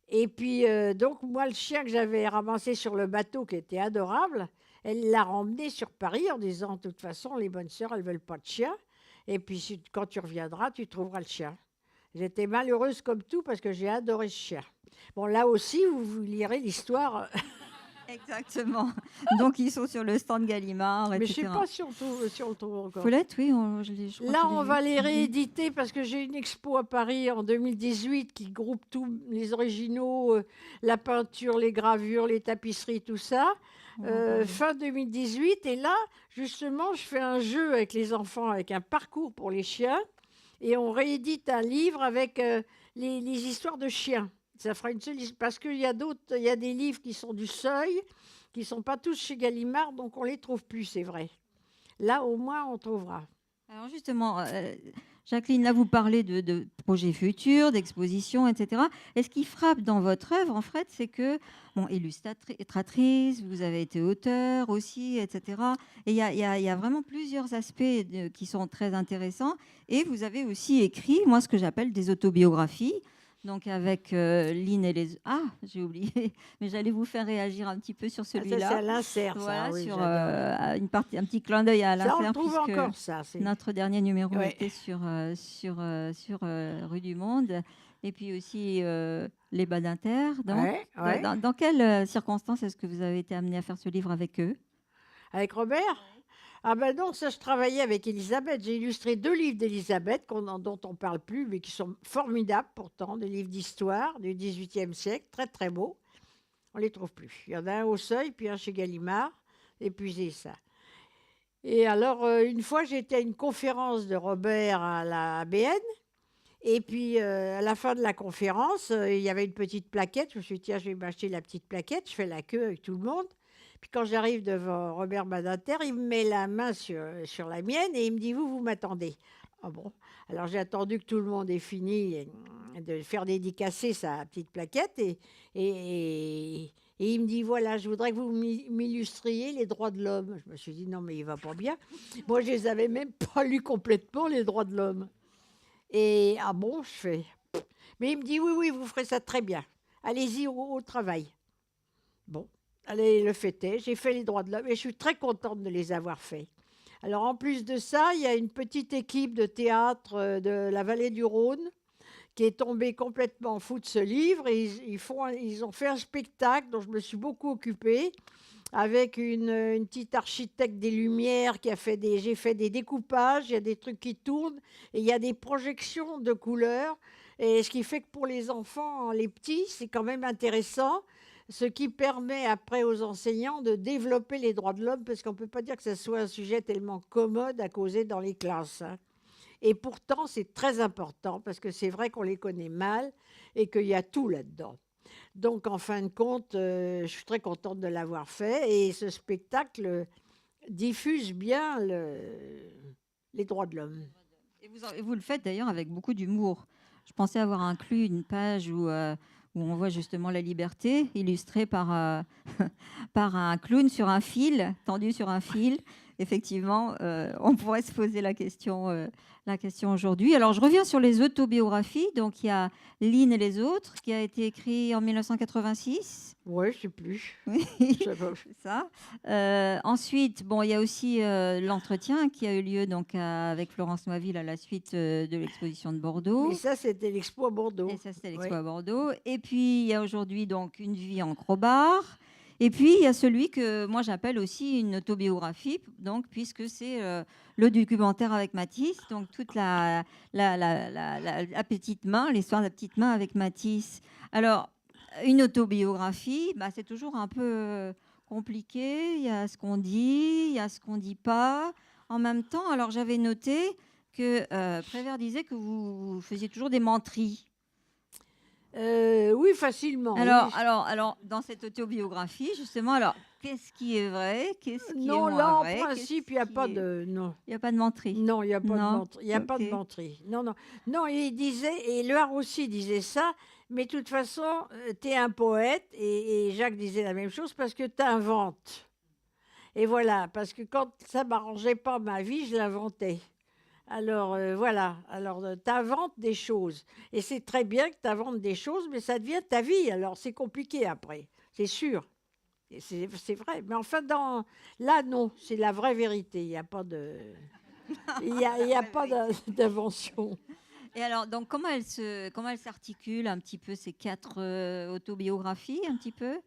Et puis, donc, moi, le chien que j'avais ramassé sur le bateau, qui était adorable, elle l'a ramené sur Paris en disant, de toute façon, les bonnes sœurs, elles ne veulent pas de chien. Et puis, quand tu reviendras, tu trouveras le chien. J'étais malheureuse comme tout parce que j'ai adoré ce chien. Bon, là aussi, vous lirez l'histoire. Exactement. Donc, ils sont sur le stand Gallimard, Mais je ne sais etc. pas si on le trouve encore. Follette, oui, je crois Là, que je l'ai on vu. va les rééditer parce que j'ai une expo à Paris en 2018 qui groupe tous les originaux, la peinture, les gravures, les tapisseries, tout ça. On va en parler. Fin 2018. Et là, justement, je fais un jeu avec les enfants, avec un parcours pour les chiens. Et on réédite un livre avec les histoires de chiens. Ça fera une seule parce qu'il y a il y a des livres qui sont du Seuil, qui ne sont pas tous chez Gallimard, donc on ne les trouve plus, c'est vrai. Là, au moins, on trouvera. Alors justement, Jacqueline, là vous parlez de projets futurs, d'expositions, etc. Et ce qui frappe dans votre œuvre, en fait, c'est que, bon, illustratrice, vous avez été auteur aussi, etc. Et il y a vraiment plusieurs aspects qui sont très intéressants. Et vous avez aussi écrit, moi, ce que j'appelle des autobiographies. Donc avec Lynn et les... Ah, j'ai oublié, mais j'allais vous faire réagir un petit peu sur Ça, c'est celui-là. à l'insert, Voilà, ça, oui, sur j'adore. un petit clin d'œil à Ça, on le l'insert, trouve puisque encore, ça. notre dernier numéro Ouais. était sur Rue du Monde, et puis aussi les Badinter. Donc, Ouais. dans quelles circonstances est-ce que vous avez été amené à faire ce livre avec eux? Avec Robert? Ah ben non, ça, je travaillais avec Elisabeth. J'ai illustré 2 livres d'Elisabeth dont on ne parle plus, mais qui sont formidables pourtant, des livres d'histoire du XVIIIe siècle, très très beaux. On ne les trouve plus. Il y en a un au Seuil, puis un chez Gallimard, et puis c'est ça. Et alors, une fois, j'étais à une conférence de Robert à la ABN, et puis à la fin de la conférence, il y avait une petite plaquette. Je me suis dit, tiens, je vais m'acheter la petite plaquette. Je fais la queue avec tout le monde. Puis quand j'arrive devant Robert Badinter, il me met la main sur la mienne et il me dit, vous m'attendez. Ah bon? Alors j'ai attendu que tout le monde ait fini de faire dédicacer sa petite plaquette et il me dit, voilà, je voudrais que vous m'illustriez les droits de l'homme. Je me suis dit, non, mais il va pas bien. Moi, je les avais même pas lus complètement, les droits de l'homme. Et ah bon, je fais. Mais il me dit, oui, vous ferez ça très bien. Allez-y au travail. Bon. Allez, le fêter. J'ai fait les droits de l'homme et je suis très contente de les avoir faits. Alors, en plus de ça, il y a une petite équipe de théâtre de la vallée du Rhône qui est tombée complètement fou de ce livre. Et ils ont fait un spectacle dont je me suis beaucoup occupée avec une petite architecte des Lumières qui a fait j'ai fait des découpages, il y a des trucs qui tournent et il y a des projections de couleurs. Et ce qui fait que pour les enfants, les petits, c'est quand même intéressant. Ce qui permet après aux enseignants de développer les droits de l'homme, parce qu'on ne peut pas dire que ce soit un sujet tellement commode à causer dans les classes. Hein. Et pourtant, c'est très important, parce que c'est vrai qu'on les connaît mal et qu'il y a tout là-dedans. Donc, en fin de compte, je suis très contente de l'avoir fait et ce spectacle diffuse bien les droits de l'homme. Et vous le faites d'ailleurs avec beaucoup d'humour. Je pensais avoir inclus une page où on voit justement la liberté illustrée par, par un clown sur un fil, tendu sur un fil. Effectivement, on pourrait se poser la question aujourd'hui. Alors, je reviens sur les autobiographies. Donc, il y a Lynn et les autres, qui a été écrit en 1986. Ouais, je sais plus. Oui, Je sais pas. c'est ça. Ensuite, bon, il y a aussi l'entretien qui a eu lieu donc avec Florence Noisville à la suite de l'exposition de Mais Bordeaux. ça, c'était l'Expo à Bordeaux. Et ça, c'était Oui. l'expo à Bordeaux. Et puis, il y a aujourd'hui donc Une vie en crowbar. Et puis, il y a celui que moi j'appelle aussi une autobiographie, donc, puisque c'est le documentaire avec Matisse, donc toute la petite main, l'histoire de la petite main avec Matisse. Alors, une autobiographie, bah, c'est toujours un peu compliqué. Il y a ce qu'on dit, il y a ce qu'on ne dit pas. En même temps, alors j'avais noté que Prévert disait que vous faisiez toujours des menteries. Oui, facilement. Alors, Oui. alors, dans cette autobiographie, justement, alors, qu'est-ce qui est vrai? Qu'est-ce qui est Non, moins là, en vrai? principe, il Qu'est-ce n'y a qui pas est... de... Non. Il n'y a pas de menterie. Non, il n'y a pas de Non? menterie. Il y a pas de Ok. menterie. Non, non. Non, il disait, et Éluard aussi disait ça, mais de toute façon, tu es un poète, et Jacques disait la même chose, parce que tu inventes. Et voilà, parce que quand ça ne m'arrangeait pas ma vie, je l'inventais. Alors voilà, alors tu inventes des choses. Et c'est très bien que tu inventes des choses, mais ça devient ta vie. Alors c'est compliqué après, c'est sûr. Et c'est vrai. Mais enfin, là, non, c'est la vraie vérité. Il n'y a pas de... Il y a pas d'invention. Et alors, donc, comment elle s'articule un petit peu ces quatre autobiographies, un petit peu?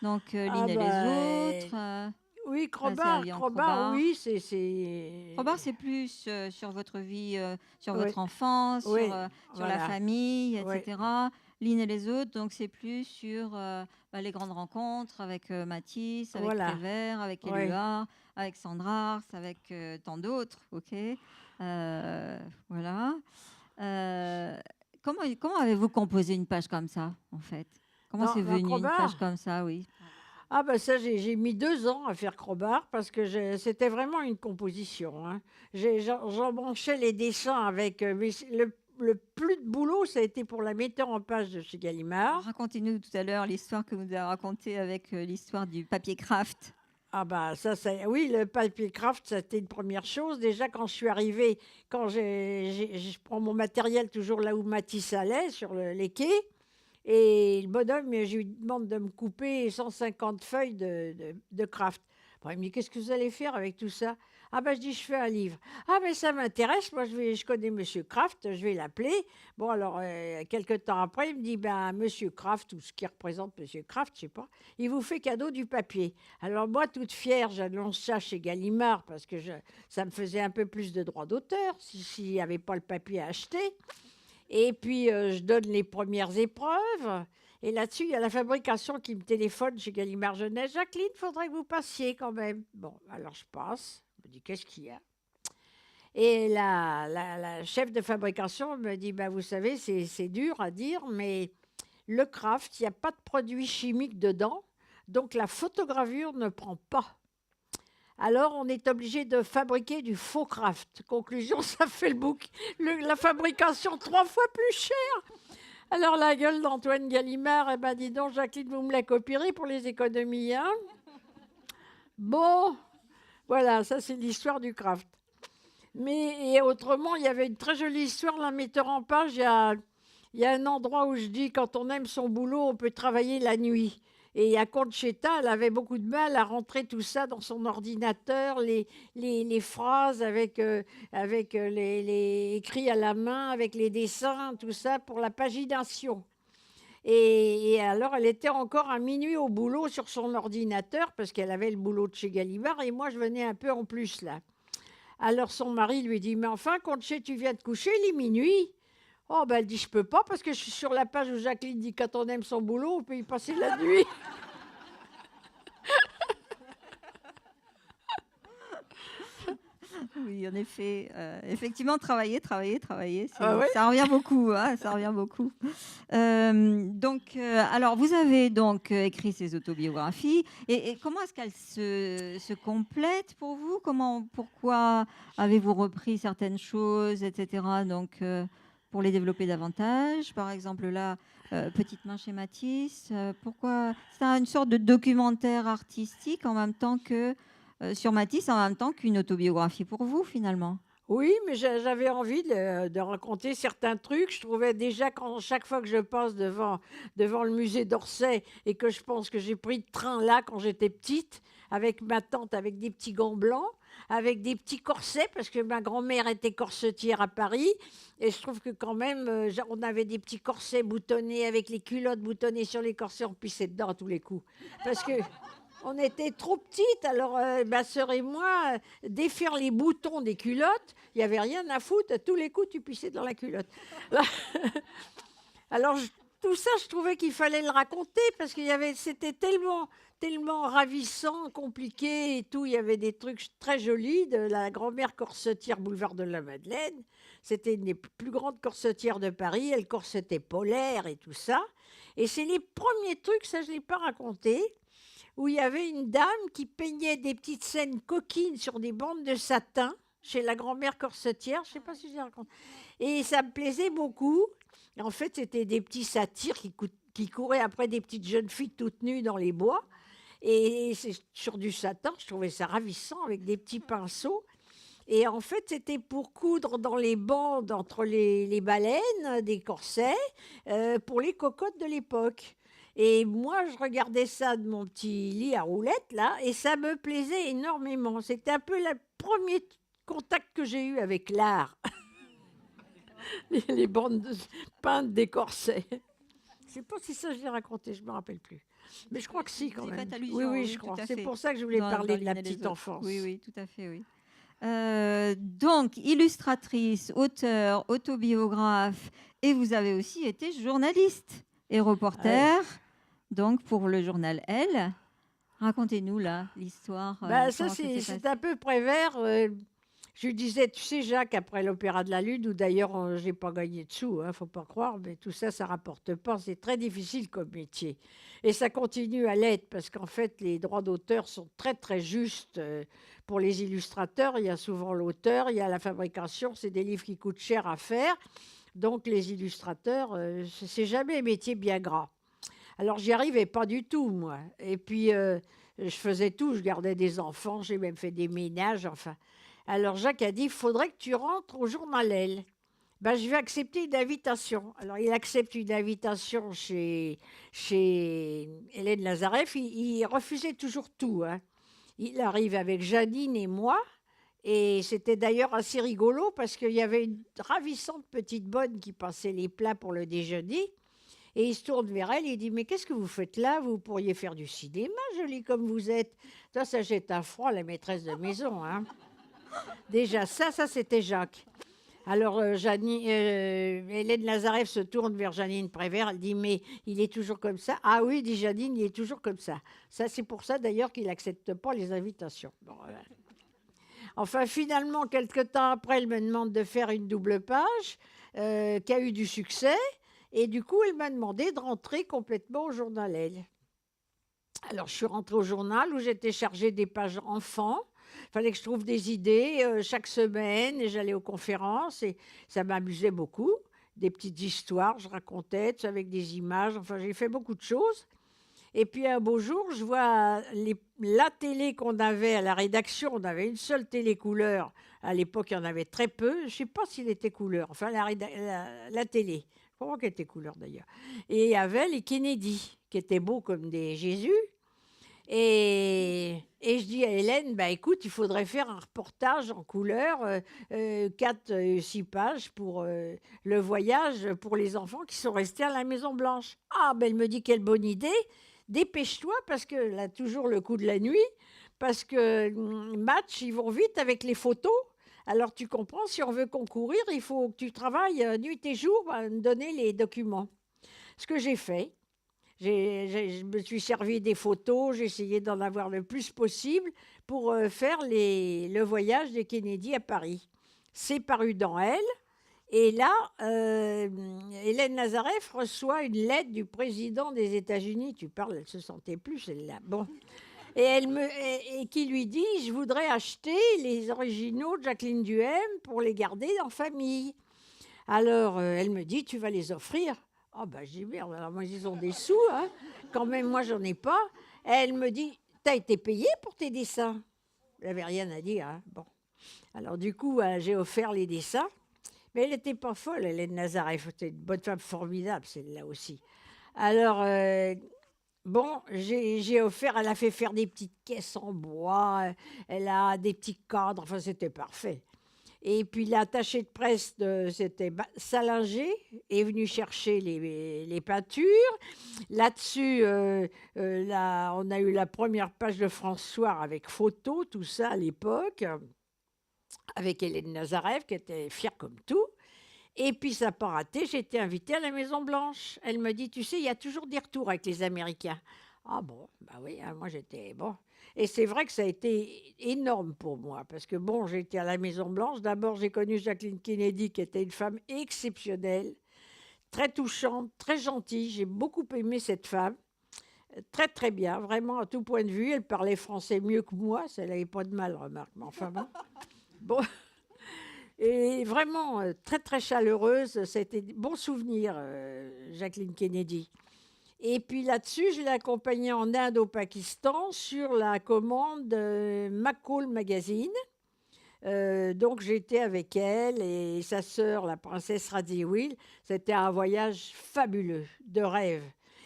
Donc, Ah L'une et les autres. ben, oui, Ça vient en Crowbar, crowbar. oui, c'est... Crowbar, c'est plus sur votre vie, sur Oui, votre enfance, oui, sur la voilà. famille, Oui, etc. L'une et les autres, donc c'est plus sur bah, les grandes rencontres avec Matisse, avec voilà. Prévert, avec Oui. Éluard, avec Sandra Ars, avec tant d'autres. Ok. Voilà. Euh, comment avez-vous composé une page comme ça, en fait? Comment c'est Dans venu une page Crowbar. comme ça, oui? Ah ben ça, j'ai mis 2 ans à faire Crowbar parce que c'était vraiment une composition, hein. J'embranchais les dessins avec... mais le plus de boulot, ça a été pour la metteur en page de chez Alors, Gallimard. racontez-nous tout à l'heure l'histoire que vous avez racontée avec l'histoire du papier craft. Ah bah oui, le papier craft, c'était une première chose. Déjà, quand je suis arrivée, quand je prends mon matériel toujours là où Matisse allait, sur les quais, et le bonhomme, je lui demande de me couper 150 feuilles de craft. Bon, il me dit, qu'est-ce que vous allez faire avec tout ça? Ah ben, je dis, je fais un livre. Ah mais ça m'intéresse, moi je connais Monsieur Kraft, je vais l'appeler. Bon alors, quelques temps après, il me dit, ben Monsieur Kraft, ou ce qui représente Monsieur Kraft, je sais pas, il vous fait cadeau du papier. Alors moi, toute fière, j'annonce ça chez Gallimard, parce que ça me faisait un peu plus de droits d'auteur, s'il n'y avait pas le papier à acheter. Et puis, je donne les premières épreuves. Et là-dessus, il y a la fabrication qui me téléphone chez Gallimard Jeunesse. Jacqueline, il faudrait que vous passiez quand même. Bon, alors je passe. Je me dis, qu'est-ce qu'il y a? Et la chef de fabrication me dit, bah, vous savez, c'est dur à dire, mais le craft, il n'y a pas de produits chimiques dedans. Donc la photogravure ne prend pas. Alors, on est obligé de fabriquer du faux craft. Conclusion, ça fait la fabrication 3 fois plus cher. Alors, la gueule d'Antoine Gallimard, eh ben, dis donc, Jacqueline, vous me la copierez pour les économies, hein? Bon, voilà, ça, c'est l'histoire du craft. Mais et autrement, il y avait une très jolie histoire, la metteur en page. Il y a un endroit où je dis, quand on aime son boulot, on peut travailler la nuit. Et à Conchetta, elle avait beaucoup de mal à rentrer tout ça dans son ordinateur, les phrases avec les écrits à la main, avec les dessins, tout ça pour la pagination. Et alors, elle était encore à minuit au boulot sur son ordinateur parce qu'elle avait le boulot de chez Gallimard et moi, je venais un peu en plus là. Alors, son mari lui dit, mais enfin, Conché, tu viens de coucher, il est minuit. Oh, ben, elle dit, je peux pas parce que je suis sur la page où Jacqueline dit, quand on aime son boulot, on peut y passer la nuit. Oui, en effet, effectivement, travailler, Ah ouais? ça revient beaucoup, hein, ça revient beaucoup. Donc, alors, vous avez donc écrit ces autobiographies, et comment est-ce qu'elles se complètent pour vous? Pourquoi avez-vous repris certaines choses, etc. Donc, pour les développer davantage, par exemple là, Petite main chez Matisse. Pourquoi c'est une sorte de documentaire artistique en même temps que sur Matisse, en même temps qu'une autobiographie pour vous, finalement. Oui, mais j'avais envie de raconter certains trucs. Je trouvais déjà quand chaque fois que je passe devant le musée d'Orsay et que je pense que j'ai pris le train là quand j'étais petite avec ma tante avec des petits gants blancs, avec des petits corsets parce que ma grand-mère était corsetière à Paris et je trouve que quand même on avait des petits corsets boutonnés avec les culottes boutonnées sur les corsets, on pissait dedans à tous les coups parce que on était trop petites, alors ma sœur et moi, défaire les boutons des culottes, il n'y avait rien à foutre. À tous les coups, tu pissais dans la culotte. Alors, tout ça, je trouvais qu'il fallait le raconter parce c'était tellement ravissant, compliqué et tout. Il y avait des trucs très jolis de la grand-mère corsetière boulevard de la Madeleine. C'était une des plus grandes corsetières de Paris. Elle corsetait polaire et tout ça. Et c'est les premiers trucs, ça, je ne l'ai pas raconté, où il y avait une dame qui peignait des petites scènes coquines sur des bandes de satin chez la grand-mère corsetière. Je ne sais pas si je raconte. Et ça me plaisait beaucoup. En fait, c'était des petits satyres qui couraient après des petites jeunes filles toutes nues dans les bois. Et c'est sur du satin, je trouvais ça ravissant avec des petits pinceaux. Et en fait, c'était pour coudre dans les bandes entre les baleines, des corsets, pour les cocottes de l'époque. Et moi, je regardais ça de mon petit lit à roulettes, là, et ça me plaisait énormément. C'était un peu le premier contact que j'ai eu avec l'art. Les bandes peintes des corsets. Je ne sais pas si ça, je l'ai raconté, je ne me rappelle plus. Mais je crois que si, quand Vous y même. faites allusion, Oui, oui, je tout crois. à C'est fait. pour ça que je voulais parler de la l'une et les petite autres. enfance. Oui, tout à fait, oui. Donc, illustratrice, auteure, autobiographe, et vous avez aussi été journaliste et reporter, donc pour le journal Elle. Racontez-nous là l'histoire. Ça, Comment ça s'est c'est passé. un peu Prévert. Je lui disais, tu sais, Jacques, après l'Opéra de la Lune, où d'ailleurs, je n'ai pas gagné de sous, faut pas croire, mais tout ça, ça rapporte pas. C'est très difficile comme métier. Et ça continue à l'être, parce qu'en fait, les droits d'auteur sont très, très justes pour les illustrateurs. Il y a souvent l'auteur, il y a la fabrication. C'est des livres qui coûtent cher à faire. Donc, les illustrateurs, c'est jamais un métier bien gras. Alors, j'y arrivais pas du tout, moi. Et puis, je faisais tout. Je gardais des enfants, j'ai même fait des ménages, enfin. Alors, Jacques a dit, il faudrait que tu rentres au journal Elle. Je vais accepter une invitation. Alors, il accepte une invitation chez Hélène Lazareff. Il refusait toujours tout, hein. Il arrive avec Janine et moi. Et c'était d'ailleurs assez rigolo parce qu'il y avait une ravissante petite bonne qui passait les plats pour le déjeuner. Et il se tourne vers elle et il dit, mais qu'est-ce que vous faites là? Vous pourriez faire du cinéma, jolie comme vous êtes. Ça jette un froid, la maîtresse de maison, hein. Déjà, ça c'était Jacques. Alors, Hélène Lazareff se tourne vers Janine Prévert. Elle dit, mais il est toujours comme ça? Ah oui, dit Janine, il est toujours comme ça. Ça, c'est pour ça d'ailleurs qu'il n'accepte pas les invitations. Bon, voilà. Enfin, finalement, quelque temps après, elle me demande de faire une double page qui a eu du succès. Et du coup, elle m'a demandé de rentrer complètement au journal Elle. Alors, je suis rentrée au journal où j'étais chargée des pages enfants. Il fallait que je trouve des idées chaque semaine et j'allais aux conférences et ça m'amusait beaucoup. Des petites histoires, je racontais avec des images. Enfin, j'ai fait beaucoup de choses. Et puis un beau jour, je vois la télé qu'on avait à la rédaction. On avait une seule télé couleur. À l'époque, il y en avait très peu. Je ne sais pas s'il était couleur. Enfin, la télé. Je crois qu'elle était couleur d'ailleurs. Et il y avait les Kennedy, qui étaient beaux comme des Jésus. Et je dis à Hélène, écoute, il faudrait faire un reportage en couleur, 4-6 pages pour le voyage pour les enfants qui sont restés à la Maison Blanche. Ah, elle me dit, quelle bonne idée, dépêche-toi, parce que là, toujours le coup de la nuit, parce que match, ils vont vite avec les photos. Alors, tu comprends, si on veut concourir, il faut que tu travailles nuit et jour à me donner les documents. Ce que j'ai fait, Je me suis servi des photos, j'ai essayé d'en avoir le plus possible pour faire le voyage des Kennedy à Paris. C'est paru dans Elle. Et là, Hélène Nazareff reçoit une lettre du président des États-Unis. Tu parles, elle se sentait plus, celle-là. Bon. Et qui lui dit, je voudrais acheter les originaux de Jacqueline Duhem pour les garder en famille. Alors, elle me dit, tu vas les offrir? Ah ben, je dis, merde, alors moi, ils ont des sous, hein. Quand même, moi, j'en ai pas. Elle me dit, t'as été payée pour tes dessins? Elle n'avait rien à dire, hein. Bon. Alors, du coup, j'ai offert les dessins. Mais elle n'était pas folle, Hélène Nazareff. C'était une bonne femme formidable, celle-là aussi. Alors, bon, j'ai offert, elle a fait faire des petites caisses en bois, elle a des petits cadres, enfin, c'était parfait. Et puis l'attaché de presse, c'était Salinger, est venu chercher les peintures. Là-dessus, on a eu la première page de François avec photos, tout ça à l'époque, avec Hélène Nazareff, qui était fière comme tout. Et puis ça n'a pas raté, j'ai été invitée à la Maison-Blanche. Elle me dit, tu sais, il y a toujours des retours avec les Américains. Ah bon, bah oui, hein, moi j'étais... Bon. Et c'est vrai que ça a été énorme pour moi, parce que bon, j'ai été à la Maison-Blanche. D'abord, j'ai connu Jacqueline Kennedy, qui était une femme exceptionnelle, très touchante, très gentille. J'ai beaucoup aimé cette femme. Très, très bien, vraiment, à tout point de vue. Elle parlait français mieux que moi. Ça n'avait pas de mal, remarque. Mais enfin bon. Bon. Et vraiment, très, très chaleureuse. C'était bon souvenir, Jacqueline Kennedy. Et puis là-dessus, je l'ai accompagnée en Inde, au Pakistan, sur la commande de McCall Magazine. Donc j'étais avec elle et sa sœur, la princesse Radziwill. C'était un voyage fabuleux, de rêve.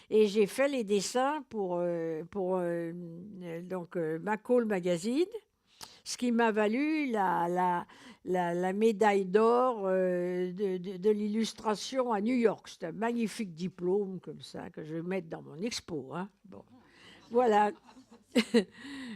Et j'ai fait les dessins pour McCall Magazine, ce qui m'a valu la médaille d'or de l'illustration à New York. C'est un magnifique diplôme comme ça que je vais mettre dans mon expo. Hein. Bon. Voilà.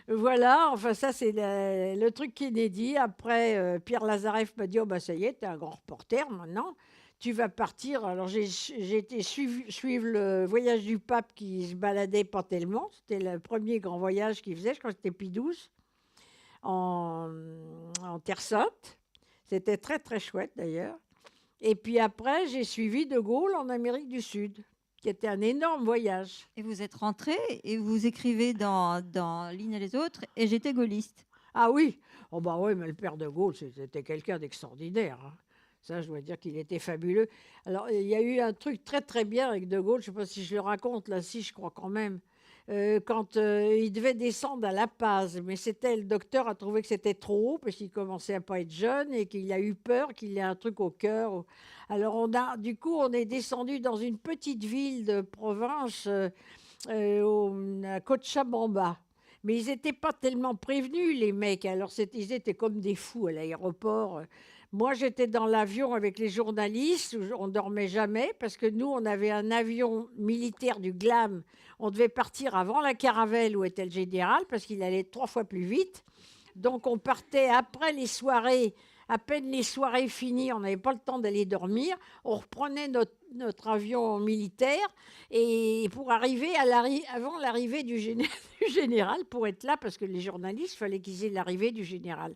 Voilà, enfin ça c'est le truc Kennedy. Après, Pierre Lazareff m'a dit, oh bah ça y est, t'es un grand reporter maintenant, tu vas partir. Alors j'ai été suivre le voyage du pape qui se baladait pas tellement. C'était le premier grand voyage qu'il faisait, je crois que c'était Pie XII, en Terre Sainte. C'était très très chouette d'ailleurs. Et puis après, j'ai suivi De Gaulle en Amérique du Sud, qui était un énorme voyage. Et vous êtes rentré et vous écrivez dans L'Une et les autres, et j'étais gaulliste. Ah oui, oh bah oui, mais le père de Gaulle, c'était quelqu'un d'extraordinaire. Hein. Ça, je dois dire qu'il était fabuleux. Alors, il y a eu un truc très très bien avec de Gaulle, je ne sais pas si je le raconte, là, si, je crois quand même. Quand il devait descendre à La Paz, mais le docteur a trouvé que c'était trop haut parce qu'il commençait à pas être jeune et qu'il a eu peur qu'il ait un truc au cœur. Alors du coup, on est descendu dans une petite ville de province à Cochabamba. Mais ils n'étaient pas tellement prévenus, les mecs. Alors, ils étaient comme des fous à l'aéroport. Moi, j'étais dans l'avion avec les journalistes. On ne dormait jamais parce que nous, on avait un avion militaire du GLAM. On devait partir avant la Caravelle où était le général parce qu'il allait 3 fois plus vite. Donc, on partait après les soirées. À peine les soirées finies, on n'avait pas le temps d'aller dormir. On reprenait notre avion militaire et pour arriver avant l'arrivée du général, pour être là, parce que les journalistes, il fallait qu'ils aient l'arrivée du général.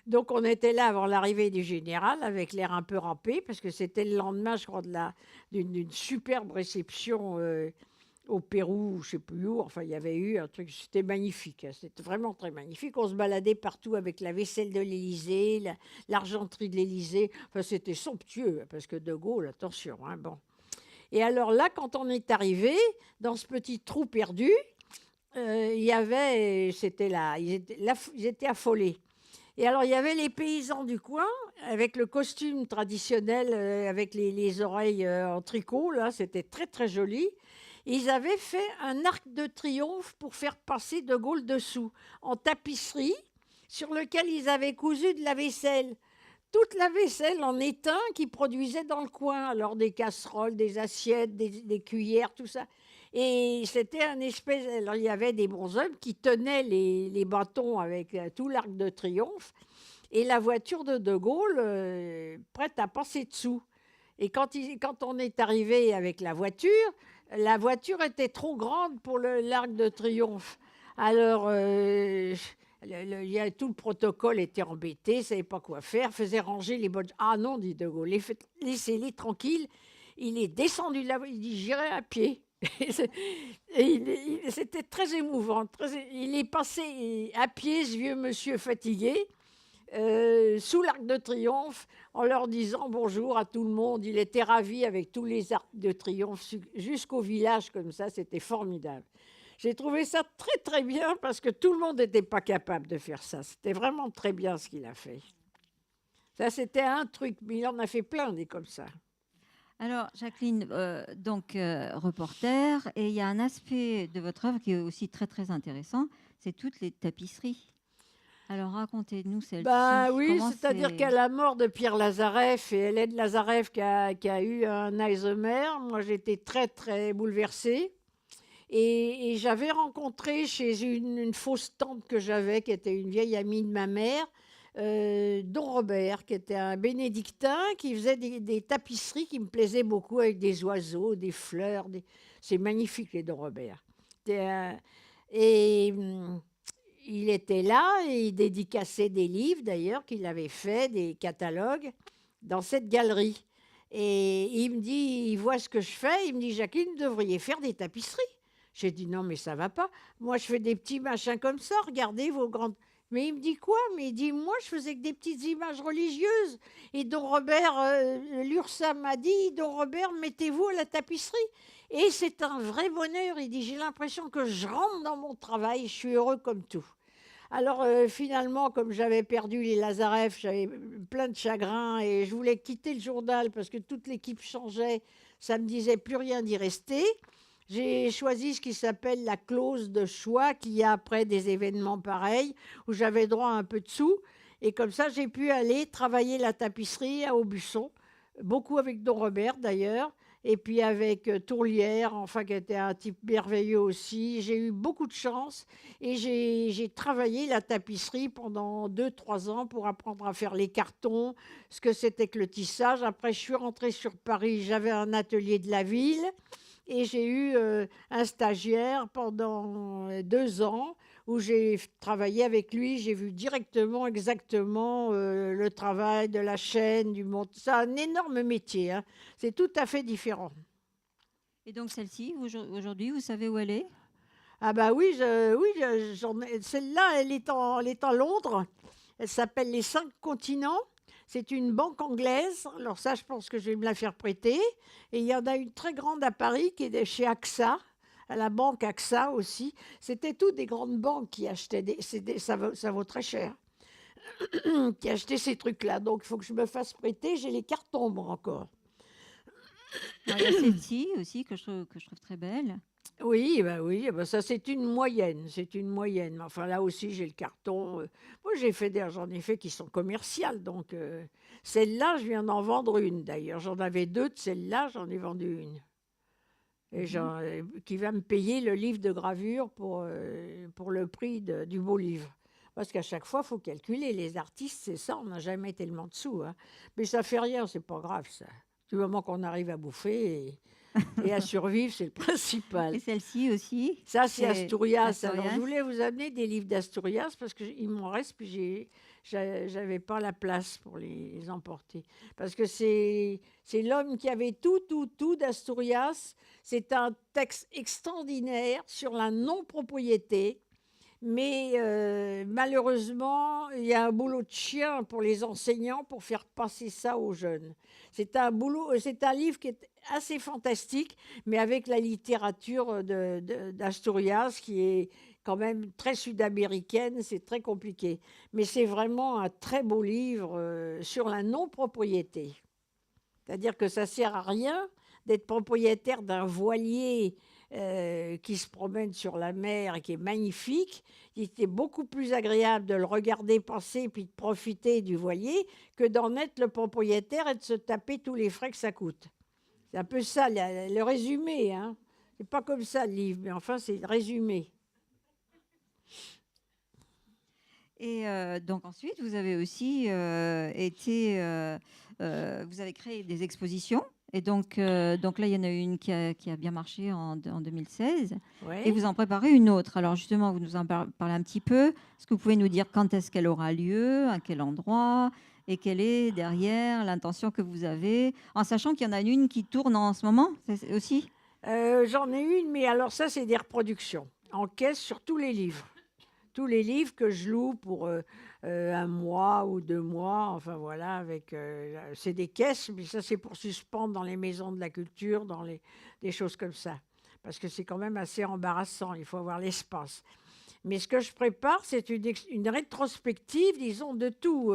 Donc, on était là avant l'arrivée du général, avec l'air un peu râpé, parce que c'était le lendemain, je crois, d'une superbe réception au Pérou, je ne sais plus où. Enfin, il y avait eu un truc, c'était magnifique. Hein, c'était vraiment très magnifique. On se baladait partout avec la vaisselle de l'Élysée, l'argenterie de l'Élysée. Enfin, c'était somptueux, parce que De Gaulle, attention. Hein, bon. Et alors là, quand on est arrivé, dans ce petit trou perdu, il y avait, c'était là, ils étaient affolés. Et alors, il y avait les paysans du coin, avec le costume traditionnel, avec les oreilles en tricot, là, c'était très, très joli. Ils avaient fait un arc de triomphe pour faire passer De Gaulle dessous, en tapisserie, sur lequel ils avaient cousu de la vaisselle. Toute la vaisselle en étain qu'ils produisaient dans le coin. Alors, des casseroles, des assiettes, des cuillères, tout ça. Et c'était un espèce... Alors, il y avait des bonshommes qui tenaient les bâtons avec tout l'arc de triomphe et la voiture de Gaulle prête à passer dessous. Et quand on est arrivé avec la voiture était trop grande pour l'Arc de Triomphe. Alors, tout le protocole était embêté, ne savait pas quoi faire, faisait ranger les bonnes... Ah non, dit De Gaulle, laissez-les tranquilles. Il est descendu de la voiture, il dit, j'irai à pied. C'était très émouvant. Il est passé à pied, ce vieux monsieur fatigué, sous l'Arc de Triomphe, en leur disant bonjour à tout le monde. Il était ravi avec tous les arcs de triomphe jusqu'au village comme ça. C'était formidable. J'ai trouvé ça très très bien parce que tout le monde n'était pas capable de faire ça. C'était vraiment très bien ce qu'il a fait. Ça, c'était un truc, mais il en a fait plein des comme ça. Alors, Jacqueline, reporter, et il y a un aspect de votre œuvre qui est aussi très très intéressant, c'est toutes les tapisseries. Alors, racontez-nous celle-ci. Ben oui, c'est-à-dire qu'à la mort de Pierre Lazareff et Hélène Lazareff qui a eu un Alzheimer, moi j'étais très très bouleversée. Et j'avais rencontré chez une fausse tante que j'avais, qui était une vieille amie de ma mère, Don Robert, qui était un bénédictin, qui faisait des tapisseries qui me plaisaient beaucoup, avec des oiseaux, des fleurs. C'est magnifique, les Don Robert. Et il était là, et il dédicaçait des livres, d'ailleurs, qu'il avait fait, des catalogues, dans cette galerie. Et il me dit, il voit ce que je fais, il me dit, Jacqueline, vous devriez faire des tapisseries. J'ai dit, non, mais ça va pas. Moi, je fais des petits machins comme ça, regardez vos grandes... Mais il me dit quoi? Mais il dit, moi, je faisais que des petites images religieuses. Et Don Robert, l'URSA m'a dit, Don Robert, mettez-vous à la tapisserie. Et c'est un vrai bonheur. Il dit, j'ai l'impression que je rentre dans mon travail, je suis heureux comme tout. Alors finalement, comme j'avais perdu les Lazareff, j'avais plein de chagrin et je voulais quitter le journal parce que toute l'équipe changeait, ça me disait plus rien d'y rester. J'ai choisi ce qui s'appelle la clause de choix qu'il y a après des événements pareils, où j'avais droit à un peu de sous. Et comme ça, j'ai pu aller travailler la tapisserie à Aubusson, beaucoup avec Don Robert d'ailleurs, et puis avec Tourlière, enfin, qui était un type merveilleux aussi. J'ai eu beaucoup de chance et j'ai travaillé la tapisserie pendant 2-3 ans pour apprendre à faire les cartons, ce que c'était que le tissage. Après, je suis rentrée sur Paris, j'avais un atelier de la ville. Et j'ai eu un stagiaire pendant 2 ans où j'ai travaillé avec lui. J'ai vu directement, exactement le travail de la chaîne, du monde. C'est un énorme métier. Hein. C'est tout à fait différent. Et donc celle-ci, aujourd'hui, vous savez où elle est? Ah bah oui, celle-là, elle est en Londres. Elle s'appelle Les 5 continents. C'est une banque anglaise. Alors ça, je pense que je vais me la faire prêter. Et il y en a une très grande à Paris qui est chez AXA, à la banque AXA aussi. C'était toutes des grandes banques qui achetaient ça vaut très cher, qui achetaient ces trucs-là. Donc il faut que je me fasse prêter. J'ai les cartons, moi, encore. Alors, il y a celle-ci aussi que je trouve très belle. Oui, ça c'est une moyenne, Mais enfin là aussi j'ai le carton. Moi j'en ai fait qui sont commerciales, donc celle-là je viens d'en vendre une d'ailleurs. J'en avais 2 de celle-là, j'en ai vendu une. Et qui va me payer le livre de gravure pour le prix du beau livre. Parce qu'à chaque fois, il faut calculer. Les artistes, c'est ça, on n'a jamais tellement de sous. Hein. Mais ça fait rien, c'est pas grave ça. Du moment qu'on arrive à bouffer et à survivre, c'est le principal. Et celle-ci aussi? Ça, c'est Asturias. Alors, je voulais vous amener des livres d'Asturias parce qu'il m'en reste, puis j'avais pas la place pour les emporter. Parce que c'est l'homme qui avait tout d'Asturias. C'est un texte extraordinaire sur la non-propriété. Mais malheureusement, il y a un boulot de chien pour les enseignants pour faire passer ça aux jeunes. C'est un livre qui est assez fantastique, mais avec la littérature d'Asturias, qui est quand même très sud-américaine, c'est très compliqué. Mais c'est vraiment un très beau livre sur la non-propriété. C'est-à-dire que ça ne sert à rien d'être propriétaire d'un voilier qui se promène sur la mer et qui est magnifique. Il était beaucoup plus agréable de le regarder passer puis de profiter du voilier que d'en être le propriétaire et de se taper tous les frais que ça coûte. C'est un peu ça, le résumé. Hein. C'est pas comme ça le livre, mais enfin, c'est le résumé. Et donc ensuite, vous avez aussi été vous avez créé des expositions. Et donc là, il y en a une qui a bien marché en 2016. Et Oui. vous en préparez une autre. Alors justement, vous nous en parlez un petit peu. Est-ce que vous pouvez nous dire quand est-ce qu'elle aura lieu, à quel endroit, et quelle est derrière l'intention que vous avez, en sachant qu'il y en a une qui tourne en ce moment aussi? J'en ai une, mais alors ça, c'est des reproductions en caisse sur tous les livres. Tous les livres que je loue pour 1 mois ou 2 mois, enfin voilà, c'est des caisses, mais ça c'est pour suspendre dans les maisons de la culture, des choses comme ça. Parce que c'est quand même assez embarrassant, il faut avoir l'espace. Mais ce que je prépare, c'est une rétrospective, disons, de tout.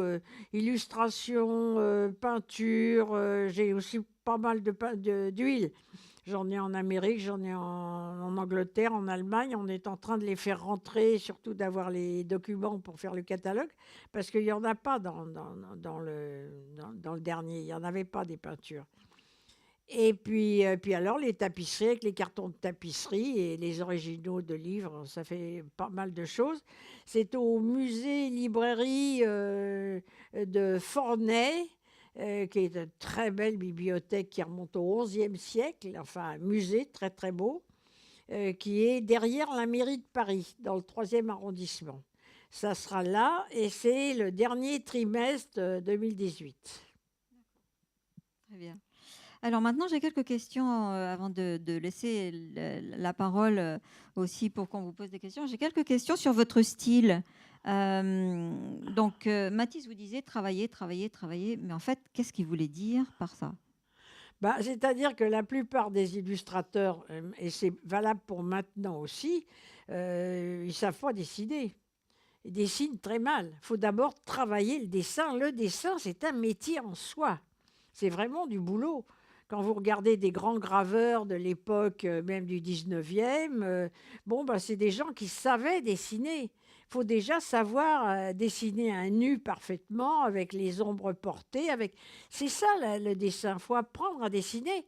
Illustration, peinture, j'ai aussi pas mal d'huile. J'en ai en Amérique, j'en ai en Angleterre, en Allemagne. On est en train de les faire rentrer, surtout d'avoir les documents pour faire le catalogue, parce qu'il n'y en a pas dans le dernier. Il n'y en avait pas des peintures. Et puis alors, les tapisseries, avec les cartons de tapisserie et les originaux de livres, ça fait pas mal de choses. C'est au musée-librairie de Forney, qui est une très belle bibliothèque qui remonte au XIe siècle, enfin un musée très très beau, qui est derrière la mairie de Paris, dans le 3e arrondissement. Ça sera là et c'est le dernier trimestre 2018. Très bien. Alors maintenant, j'ai quelques questions avant de laisser la parole aussi pour qu'on vous pose des questions. J'ai quelques questions sur votre style. Donc, Matisse vous disait travailler, travailler, travailler. Mais en fait, qu'est-ce qu'il voulait dire par ça? Bah, c'est-à-dire que la plupart des illustrateurs, et c'est valable pour maintenant aussi, ils ne savent pas dessiner. Ils dessinent très mal. Il faut d'abord travailler le dessin. Le dessin, c'est un métier en soi. C'est vraiment du boulot. Quand vous regardez des grands graveurs de l'époque, même du 19e, c'est des gens qui savaient dessiner. Il faut déjà savoir dessiner un nu parfaitement, avec les ombres portées. C'est ça le dessin. Il faut apprendre à dessiner.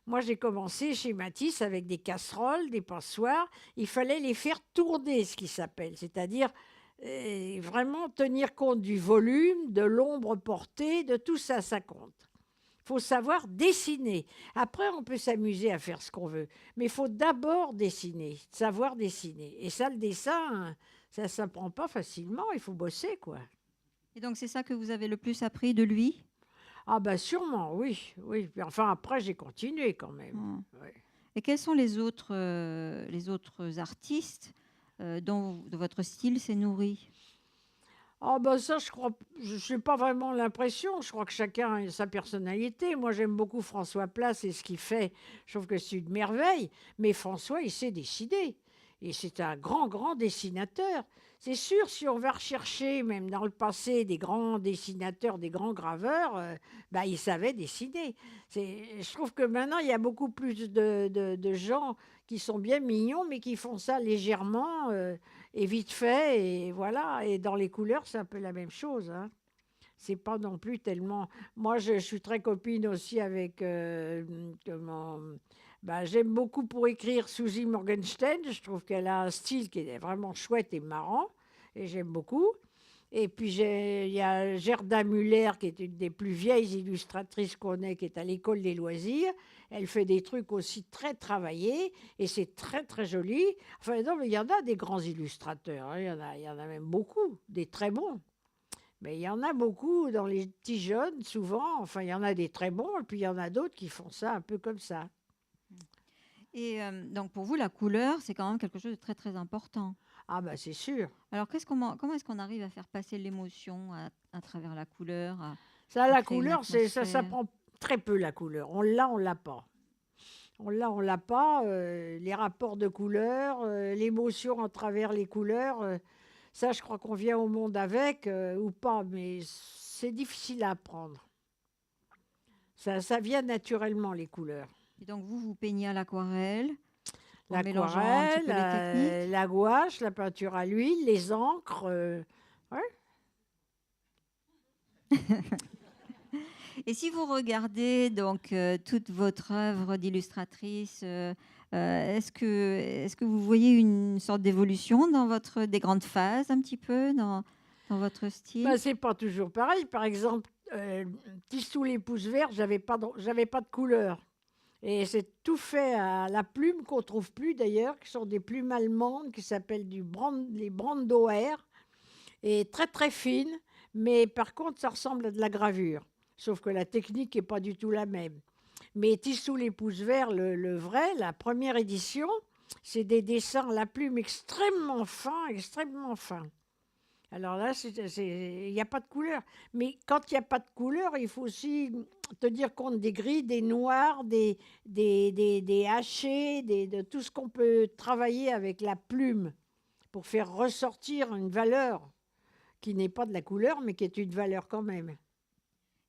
Moi, j'ai commencé chez Matisse avec des casseroles, des passoires. Il fallait les faire tourner, ce qui s'appelle, c'est-à-dire vraiment tenir compte du volume, de l'ombre portée, de tout ça, ça compte. Il faut savoir dessiner. Après, on peut s'amuser à faire ce qu'on veut. Mais il faut d'abord dessiner, savoir dessiner. Et ça, le dessin, ça ne s'apprend pas facilement. Il faut bosser, quoi. Et donc, c'est ça que vous avez le plus appris de lui? Ah bah sûrement, oui. Oui. Enfin, après, j'ai continué quand même. Ouais. Et quels sont les autres artistes dont votre style s'est nourri? Ah bah ça, je n'ai pas vraiment l'impression. Je crois que chacun a sa personnalité. Moi, j'aime beaucoup François Place et ce qu'il fait. Je trouve que c'est une merveille. Mais François, il sait dessiner. Et c'est un grand, grand dessinateur. C'est sûr, si on va rechercher, même dans le passé, des grands dessinateurs, des grands graveurs, ils savaient dessiner. Je trouve que maintenant, il y a beaucoup plus de gens qui sont bien mignons, mais qui font ça légèrement et vite fait. Et voilà. Et dans les couleurs, c'est un peu la même chose, hein. C'est pas non plus tellement. Moi, je suis très copine aussi avec j'aime beaucoup pour écrire Suzy Morgenstern. Je trouve qu'elle a un style qui est vraiment chouette et marrant, et j'aime beaucoup. Et puis il y a Gerda Müller, qui est une des plus vieilles illustratrices qu'on ait, qui est à l'école des loisirs. Elle fait des trucs aussi très travaillés, et c'est très très joli. Enfin non, mais il y en a des grands illustrateurs, hein. Il y en a même beaucoup, des très bons. Mais il y en a beaucoup dans les petits jeunes, souvent. Enfin, il y en a des très bons, et puis il y en a d'autres qui font ça un peu comme ça. Et donc, pour vous, la couleur, c'est quand même quelque chose de très, très important. Ah bah c'est sûr. Alors, comment est-ce qu'on arrive à faire passer l'émotion à travers la couleur, Ça, à la créer une couleur, ça atmosphère? prend très peu, la couleur. On l'a pas. On l'a pas. Les rapports de couleurs, l'émotion à travers les couleurs, ça, je crois qu'on vient au monde avec ou pas, mais c'est difficile à apprendre. Ça vient naturellement, les couleurs. Et donc, vous peignez à l'aquarelle en mélangeant un petit L'aquarelle, peu les techniques. la gouache, la peinture à l'huile, les encres. Ouais. Et si vous regardez donc toute votre œuvre d'illustratrice, est-ce que vous voyez une sorte d'évolution des grandes phases un petit peu dans votre style? C'est pas toujours pareil. Par exemple, Tissou les pouces verts, j'avais pas de couleur. Et c'est tout fait à la plume qu'on trouve plus d'ailleurs, qui sont des plumes allemandes qui s'appellent les Brandauer, et très très fines, mais par contre ça ressemble à de la gravure, sauf que la technique n'est pas du tout la même. Mais Tissou les pouces verts, le vrai, la première édition, c'est des dessins à la plume extrêmement fins, extrêmement fins. Alors là, il n'y a pas de couleur. Mais quand il n'y a pas de couleur, il faut aussi tenir compte des gris, des noirs, des hachés, de tout ce qu'on peut travailler avec la plume pour faire ressortir une valeur qui n'est pas de la couleur, mais qui est une valeur quand même.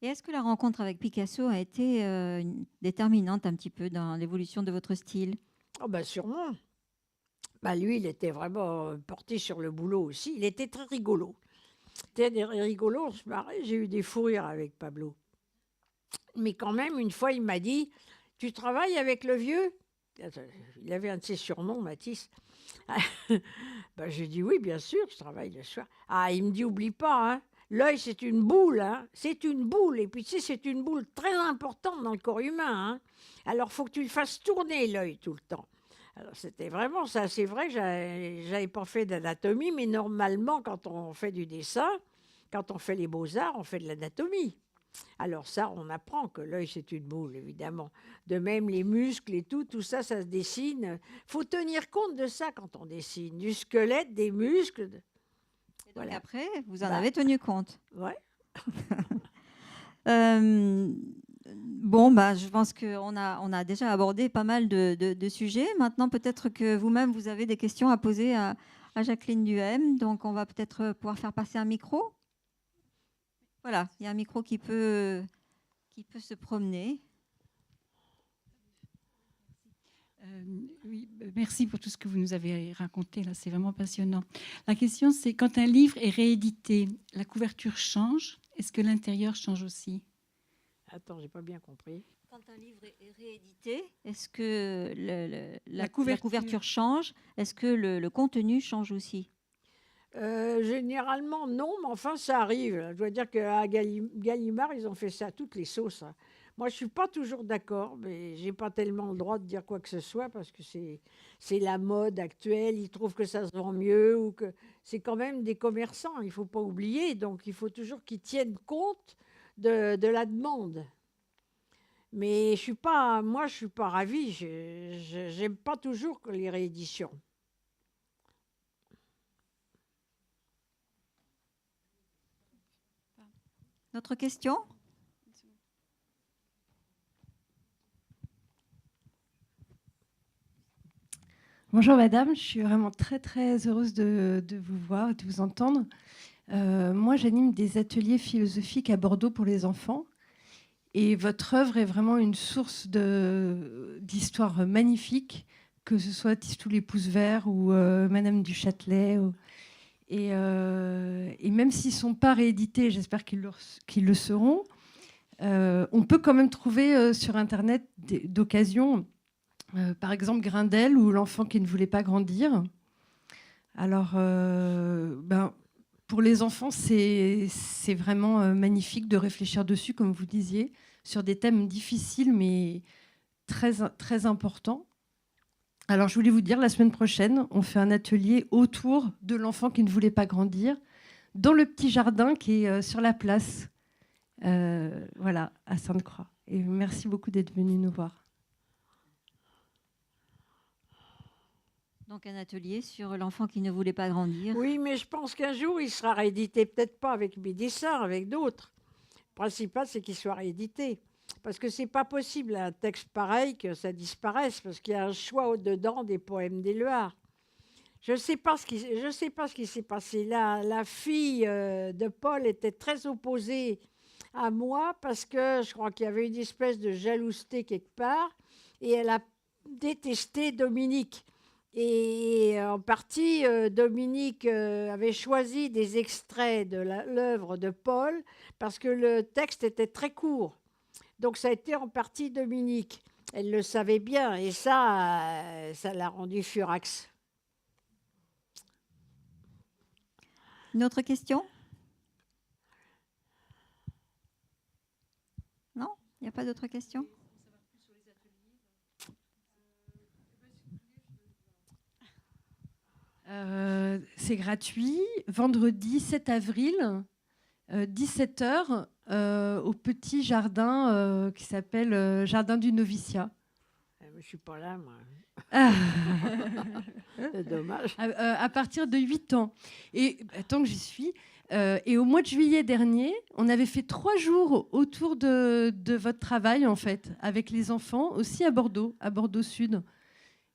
Et est-ce que la rencontre avec Picasso a été déterminante un petit peu dans l'évolution de votre style? Oh ben sûrement. Bah lui, il était vraiment porté sur le boulot aussi. Il était très rigolo. C'était rigolo, on se marrait. J'ai eu des fous rires avec Pablo. Mais quand même, une fois, il m'a dit, tu travailles avec le vieux? Il avait un de ses surnoms, Matisse. Ben, j'ai dit, oui, bien sûr, je travaille le soir. Ah, il me dit, oublie pas, hein, l'œil, c'est une boule. Hein, c'est une boule. Et puis, tu sais, c'est une boule très importante dans le corps humain. Hein, alors, il faut que tu le fasses tourner, l'œil, tout le temps. Alors, c'était vraiment ça. C'est vrai que j'avais pas fait d'anatomie, mais normalement, quand on fait du dessin, quand on fait les beaux-arts, on fait de l'anatomie. Alors ça, on apprend que l'œil, c'est une boule, évidemment. De même, les muscles et tout ça, ça se dessine. Il faut tenir compte de ça quand on dessine. Du squelette, des muscles. Et donc voilà. après, vous en avez tenu compte? Ouais. Bon, je pense qu'on a déjà abordé pas mal de sujets. Maintenant, peut-être que vous-même, vous avez des questions à poser à Jacqueline Duhem. Donc, on va peut-être pouvoir faire passer un micro. Voilà, il y a un micro qui peut se promener. Oui, merci pour tout ce que vous nous avez raconté. Là, c'est vraiment passionnant. La question, c'est quand un livre est réédité, la couverture change. Est-ce que l'intérieur change aussi? Attends, j'ai pas bien compris. Quand un livre est réédité, est-ce que la couverture change? Est-ce que le contenu change aussi? Généralement, non, mais enfin, ça arrive. Je dois dire qu'à Gallimard, ils ont fait ça à toutes les sauces. Hein. Moi, je ne suis pas toujours d'accord, mais je n'ai pas tellement le droit de dire quoi que ce soit parce que c'est la mode actuelle. Ils trouvent que ça se vend mieux ou que c'est quand même des commerçants. Il ne faut pas oublier. Donc, il faut toujours qu'ils tiennent compte de la demande. Mais moi, je ne suis pas ravie. Je n'aime pas toujours les rééditions. D'autres questions? Bonjour madame, je suis vraiment très très heureuse de vous voir et de vous entendre. Moi j'anime des ateliers philosophiques à Bordeaux pour les enfants et votre œuvre est vraiment une source d'histoires magnifiques, que ce soit Tissou les pouces verts ou Madame du Châtelet. Et même s'ils ne sont pas réédités, j'espère qu'ils le seront, on peut quand même trouver sur Internet d'occasion, par exemple Grindel ou L'enfant qui ne voulait pas grandir. Alors, pour les enfants, c'est vraiment magnifique de réfléchir dessus, comme vous disiez, sur des thèmes difficiles mais très, très importants. Alors, je voulais vous dire, la semaine prochaine, on fait un atelier autour de L'enfant qui ne voulait pas grandir, dans le petit jardin qui est sur la place, voilà, à Sainte-Croix. Et merci beaucoup d'être venu nous voir. Donc, un atelier sur L'enfant qui ne voulait pas grandir. Oui, mais je pense qu'un jour, il sera réédité, peut-être pas avec mes dessins, avec d'autres. Le principal, c'est qu'il soit réédité. Parce que c'est pas possible, un texte pareil, que ça disparaisse, parce qu'il y a un choix au-dedans des poèmes d'Éluard. Je ne sais pas ce qui s'est passé. La fille de Paul était très opposée à moi, parce que je crois qu'il y avait une espèce de jalouseté quelque part, et elle a détesté Dominique. Et en partie, Dominique avait choisi des extraits de l'œuvre de Paul, parce que le texte était très court. Donc ça a été en partie Dominique. Elle le savait bien et ça l'a rendu furax. Une autre question? Il n'y a pas d'autres questions? C'est gratuit. Vendredi 7 avril, 17 h, au petit jardin qui s'appelle Jardin du Noviciat. Je ne suis pas là, moi. Ah. C'est dommage. À partir de 8 ans. Et tant que j'y suis, et au mois de juillet dernier, on avait fait 3 jours autour de votre travail, en fait, avec les enfants, aussi à Bordeaux Sud.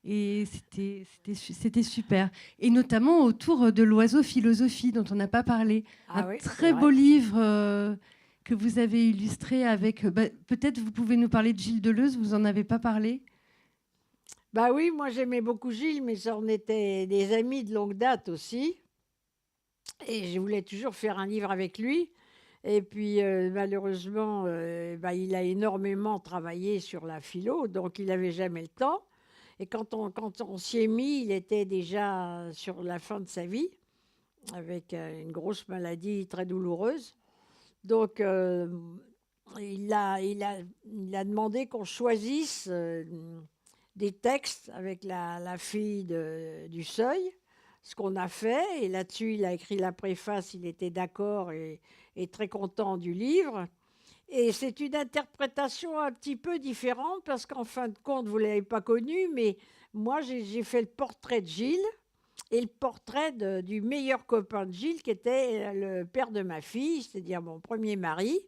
Et c'était super. Et notamment autour de l'oiseau philosophie, dont on n'a pas parlé. Un très beau livre que vous avez illustré avec... peut-être vous pouvez nous parler de Gilles Deleuze, vous n'en avez pas parlé? Bah oui, moi j'aimais beaucoup Gilles, mais on était des amis de longue date aussi. Et je voulais toujours faire un livre avec lui. Et puis malheureusement, il a énormément travaillé sur la philo, donc il n'avait jamais le temps. Et quand on s'y est mis, il était déjà sur la fin de sa vie, avec une grosse maladie très douloureuse. Donc il a demandé qu'on choisisse des textes avec la fille du Seuil, ce qu'on a fait. Et là-dessus, il a écrit la préface, il était d'accord et très content du livre. Et c'est une interprétation un petit peu différente parce qu'en fin de compte, vous ne l'avez pas connu, mais moi, j'ai fait le portrait de Gilles et le portrait du meilleur copain de Gilles, qui était le père de ma fille, c'est-à-dire mon premier mari.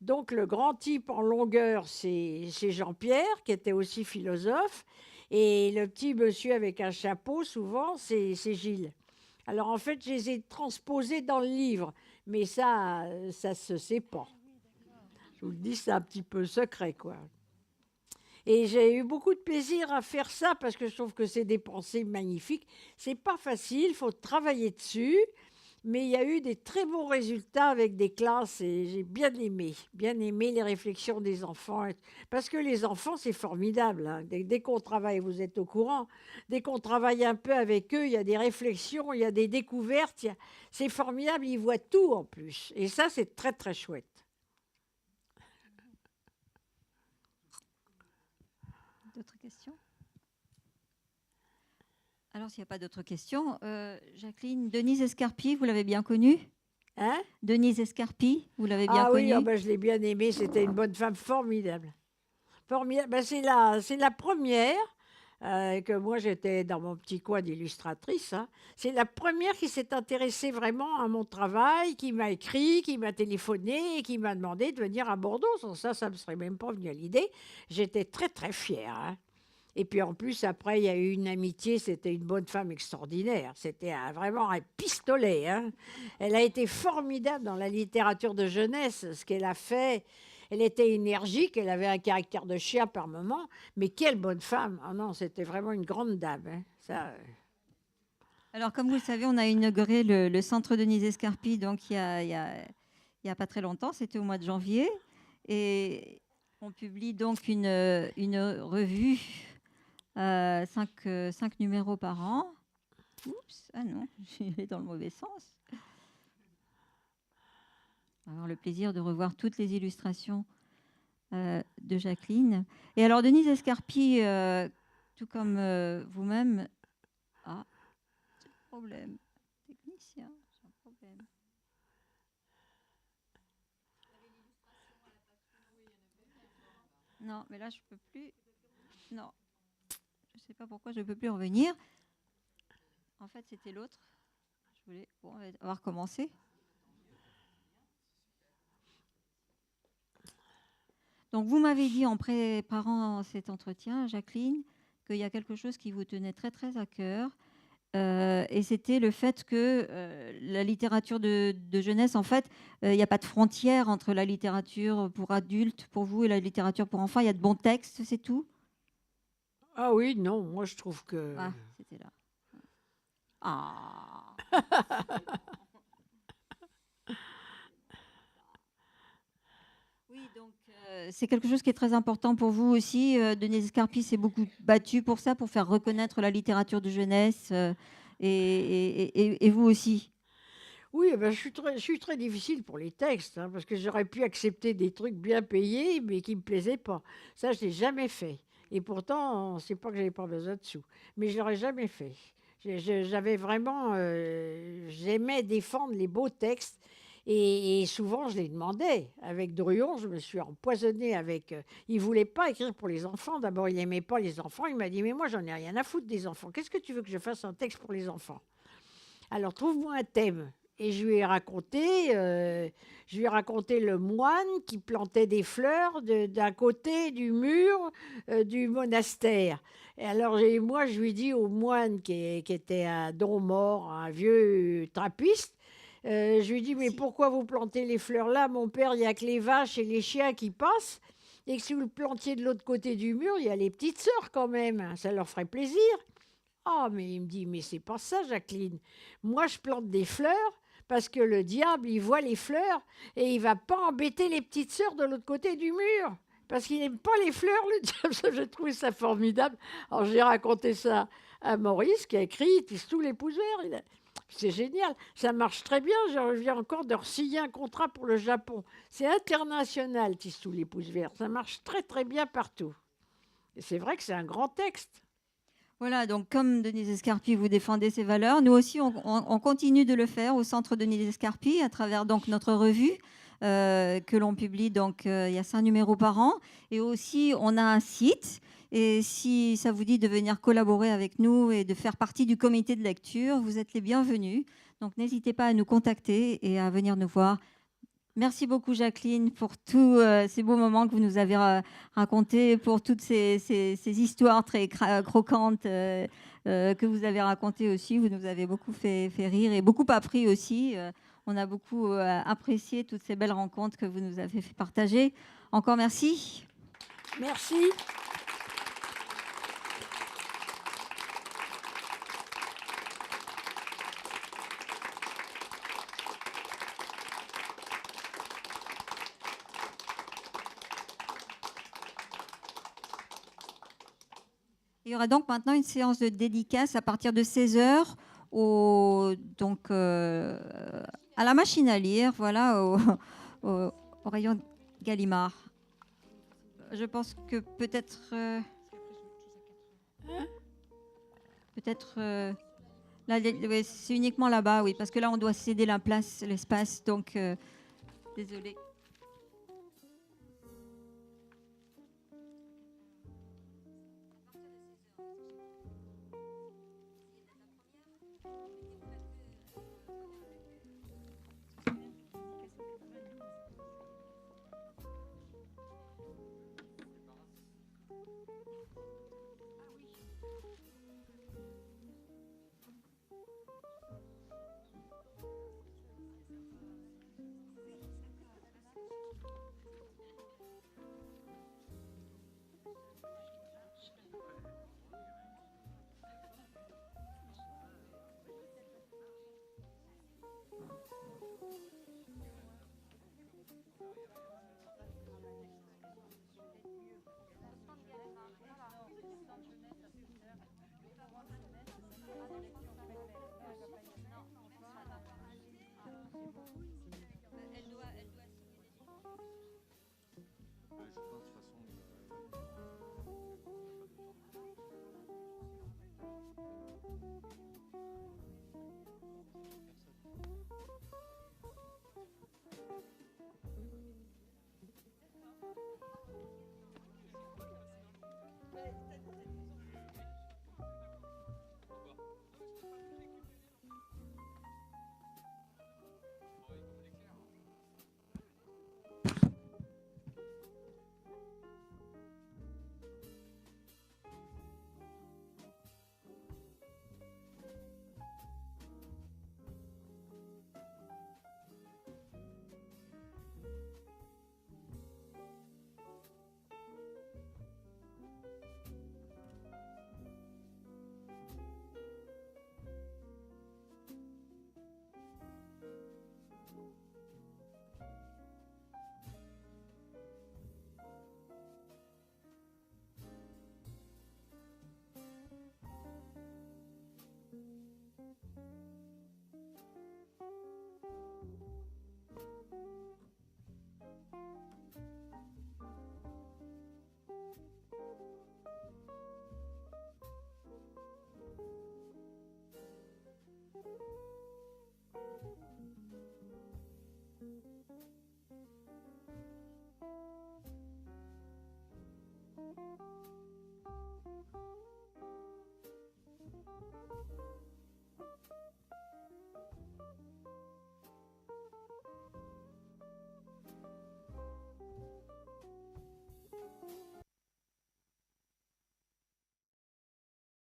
Donc, le grand type en longueur, c'est Jean-Pierre, qui était aussi philosophe. Et le petit monsieur avec un chapeau, souvent, c'est Gilles. Alors, en fait, je les ai transposés dans le livre. Mais ça ne se sait pas. Je vous le dis, c'est un petit peu secret, quoi. Et j'ai eu beaucoup de plaisir à faire ça parce que je trouve que c'est des pensées magnifiques. C'est pas facile, il faut travailler dessus. Mais il y a eu des très bons résultats avec des classes et j'ai bien aimé les réflexions des enfants. Parce que les enfants, c'est formidable. Hein. Dès qu'on travaille, vous êtes au courant, dès qu'on travaille un peu avec eux, il y a des réflexions, il y a des découvertes. C'est formidable, ils voient tout en plus. Et ça, c'est très, très chouette. D'autres questions? Alors, s'il n'y a pas d'autres questions, Jacqueline, Denise Escarpi, vous l'avez bien connue? Hein? Denise Escarpi, vous l'avez bien connue? Oui, je l'ai bien aimée. C'était une bonne femme formidable. Formidable. C'est la première que moi, j'étais dans mon petit coin d'illustratrice. Hein. C'est la première qui s'est intéressée vraiment à mon travail, qui m'a écrit, qui m'a téléphoné et qui m'a demandé de venir à Bordeaux. Sans ça, ça ne me serait même pas venu à l'idée. J'étais très, très fière. Hein. Et puis en plus, après, il y a eu une amitié, c'était une bonne femme extraordinaire. C'était vraiment un pistolet. Hein. Elle a été formidable dans la littérature de jeunesse, ce qu'elle a fait. Elle était énergique, elle avait un caractère de chien par moment, mais quelle bonne femme. Ah non, c'était vraiment une grande dame. Hein. Ça, Alors, comme vous le savez, on a inauguré le centre Denise Escarpi donc, il y a pas très longtemps, c'était au mois de janvier. Et on publie donc une revue, 5 numéros par an. Oups, ah non, j'ai dans le mauvais sens. On va avoir le plaisir de revoir toutes les illustrations de Jacqueline. Et alors, Denise Escarpi, tout comme vous-même... Ah, c'est un problème. Technicien, c'est un problème. Non, mais là, je peux plus... Non. Je ne sais pas pourquoi je ne peux plus revenir. En fait, c'était l'autre. Je voulais... Bon, on va recommencer. Donc, vous m'avez dit en préparant cet entretien, Jacqueline, qu'il y a quelque chose qui vous tenait très, très à cœur. Et c'était le fait que la littérature de jeunesse, en fait, il n'y a pas de frontière entre la littérature pour adultes, pour vous, et la littérature pour enfants. Il y a de bons textes, c'est tout? Ah oui, non, moi je trouve que... Ah, c'était là. Ah. Oui, donc c'est quelque chose qui est très important pour vous aussi. Denise Escarpi s'est beaucoup battue pour ça, pour faire reconnaître la littérature de jeunesse, et vous aussi. Oui, ben, je suis très difficile pour les textes, hein, parce que j'aurais pu accepter des trucs bien payés, mais qui ne me plaisaient pas. Ça, je ne l'ai jamais fait. Et pourtant, c'est pas que j'avais pas besoin de sous, mais je l'aurais jamais fait. J'avais vraiment, j'aimais défendre les beaux textes, et souvent je les demandais. Avec Druon, je me suis empoisonnée avec. Il voulait pas écrire pour les enfants. D'abord, il aimait pas les enfants. Il m'a dit, mais moi, j'en ai rien à foutre des enfants. Qu'est-ce que tu veux que je fasse un texte pour les enfants? Alors, trouve-moi un thème. Et je lui ai raconté le moine qui plantait des fleurs d'un côté du mur du monastère. Et alors, moi, je lui ai dit au moine qui était un don mort, un vieux trappiste, je lui ai dit, mais pourquoi vous plantez les fleurs là? Mon père, il n'y a que les vaches et les chiens qui passent. Et que si vous le plantiez de l'autre côté du mur, il y a les petites sœurs quand même. Ça leur ferait plaisir. Ah, mais il me dit, mais c'est pas ça, Jacqueline. Moi, je plante des fleurs parce que le diable, il voit les fleurs et il va pas embêter les petites sœurs de l'autre côté du mur. Parce qu'il n'aime pas les fleurs, le diable. J'ai trouvé ça formidable. Alors, j'ai raconté ça à Maurice, qui a écrit « Tisse tous les pouces verts ». C'est génial. Ça marche très bien. Je reviens encore de signer un contrat pour le Japon. C'est international, Tisse tous les pouces verts. Ça marche très, très bien partout. Et c'est vrai que c'est un grand texte. Voilà, donc comme Denise Escarpi, vous défendez ces valeurs, nous aussi, on continue de le faire au Centre Denise Escarpi à travers donc notre revue que l'on publie. Donc, il y a 5 numéros par an. Et aussi, on a un site. Et si ça vous dit de venir collaborer avec nous et de faire partie du comité de lecture, vous êtes les bienvenus. Donc, n'hésitez pas à nous contacter et à venir nous voir. Merci beaucoup, Jacqueline, pour tous ces beaux moments que vous nous avez racontés, pour toutes ces histoires très croquantes que vous avez racontées aussi. Vous nous avez beaucoup fait rire et beaucoup appris aussi. On a beaucoup apprécié toutes ces belles rencontres que vous nous avez fait partager. Encore merci. Merci. Il y aura donc maintenant une séance de dédicace à partir de 16h à la machine à lire, voilà, au rayon Gallimard. Je pense que peut-être... là, ouais, c'est uniquement là-bas, oui, parce que là, on doit céder la place, l'espace, donc désolée.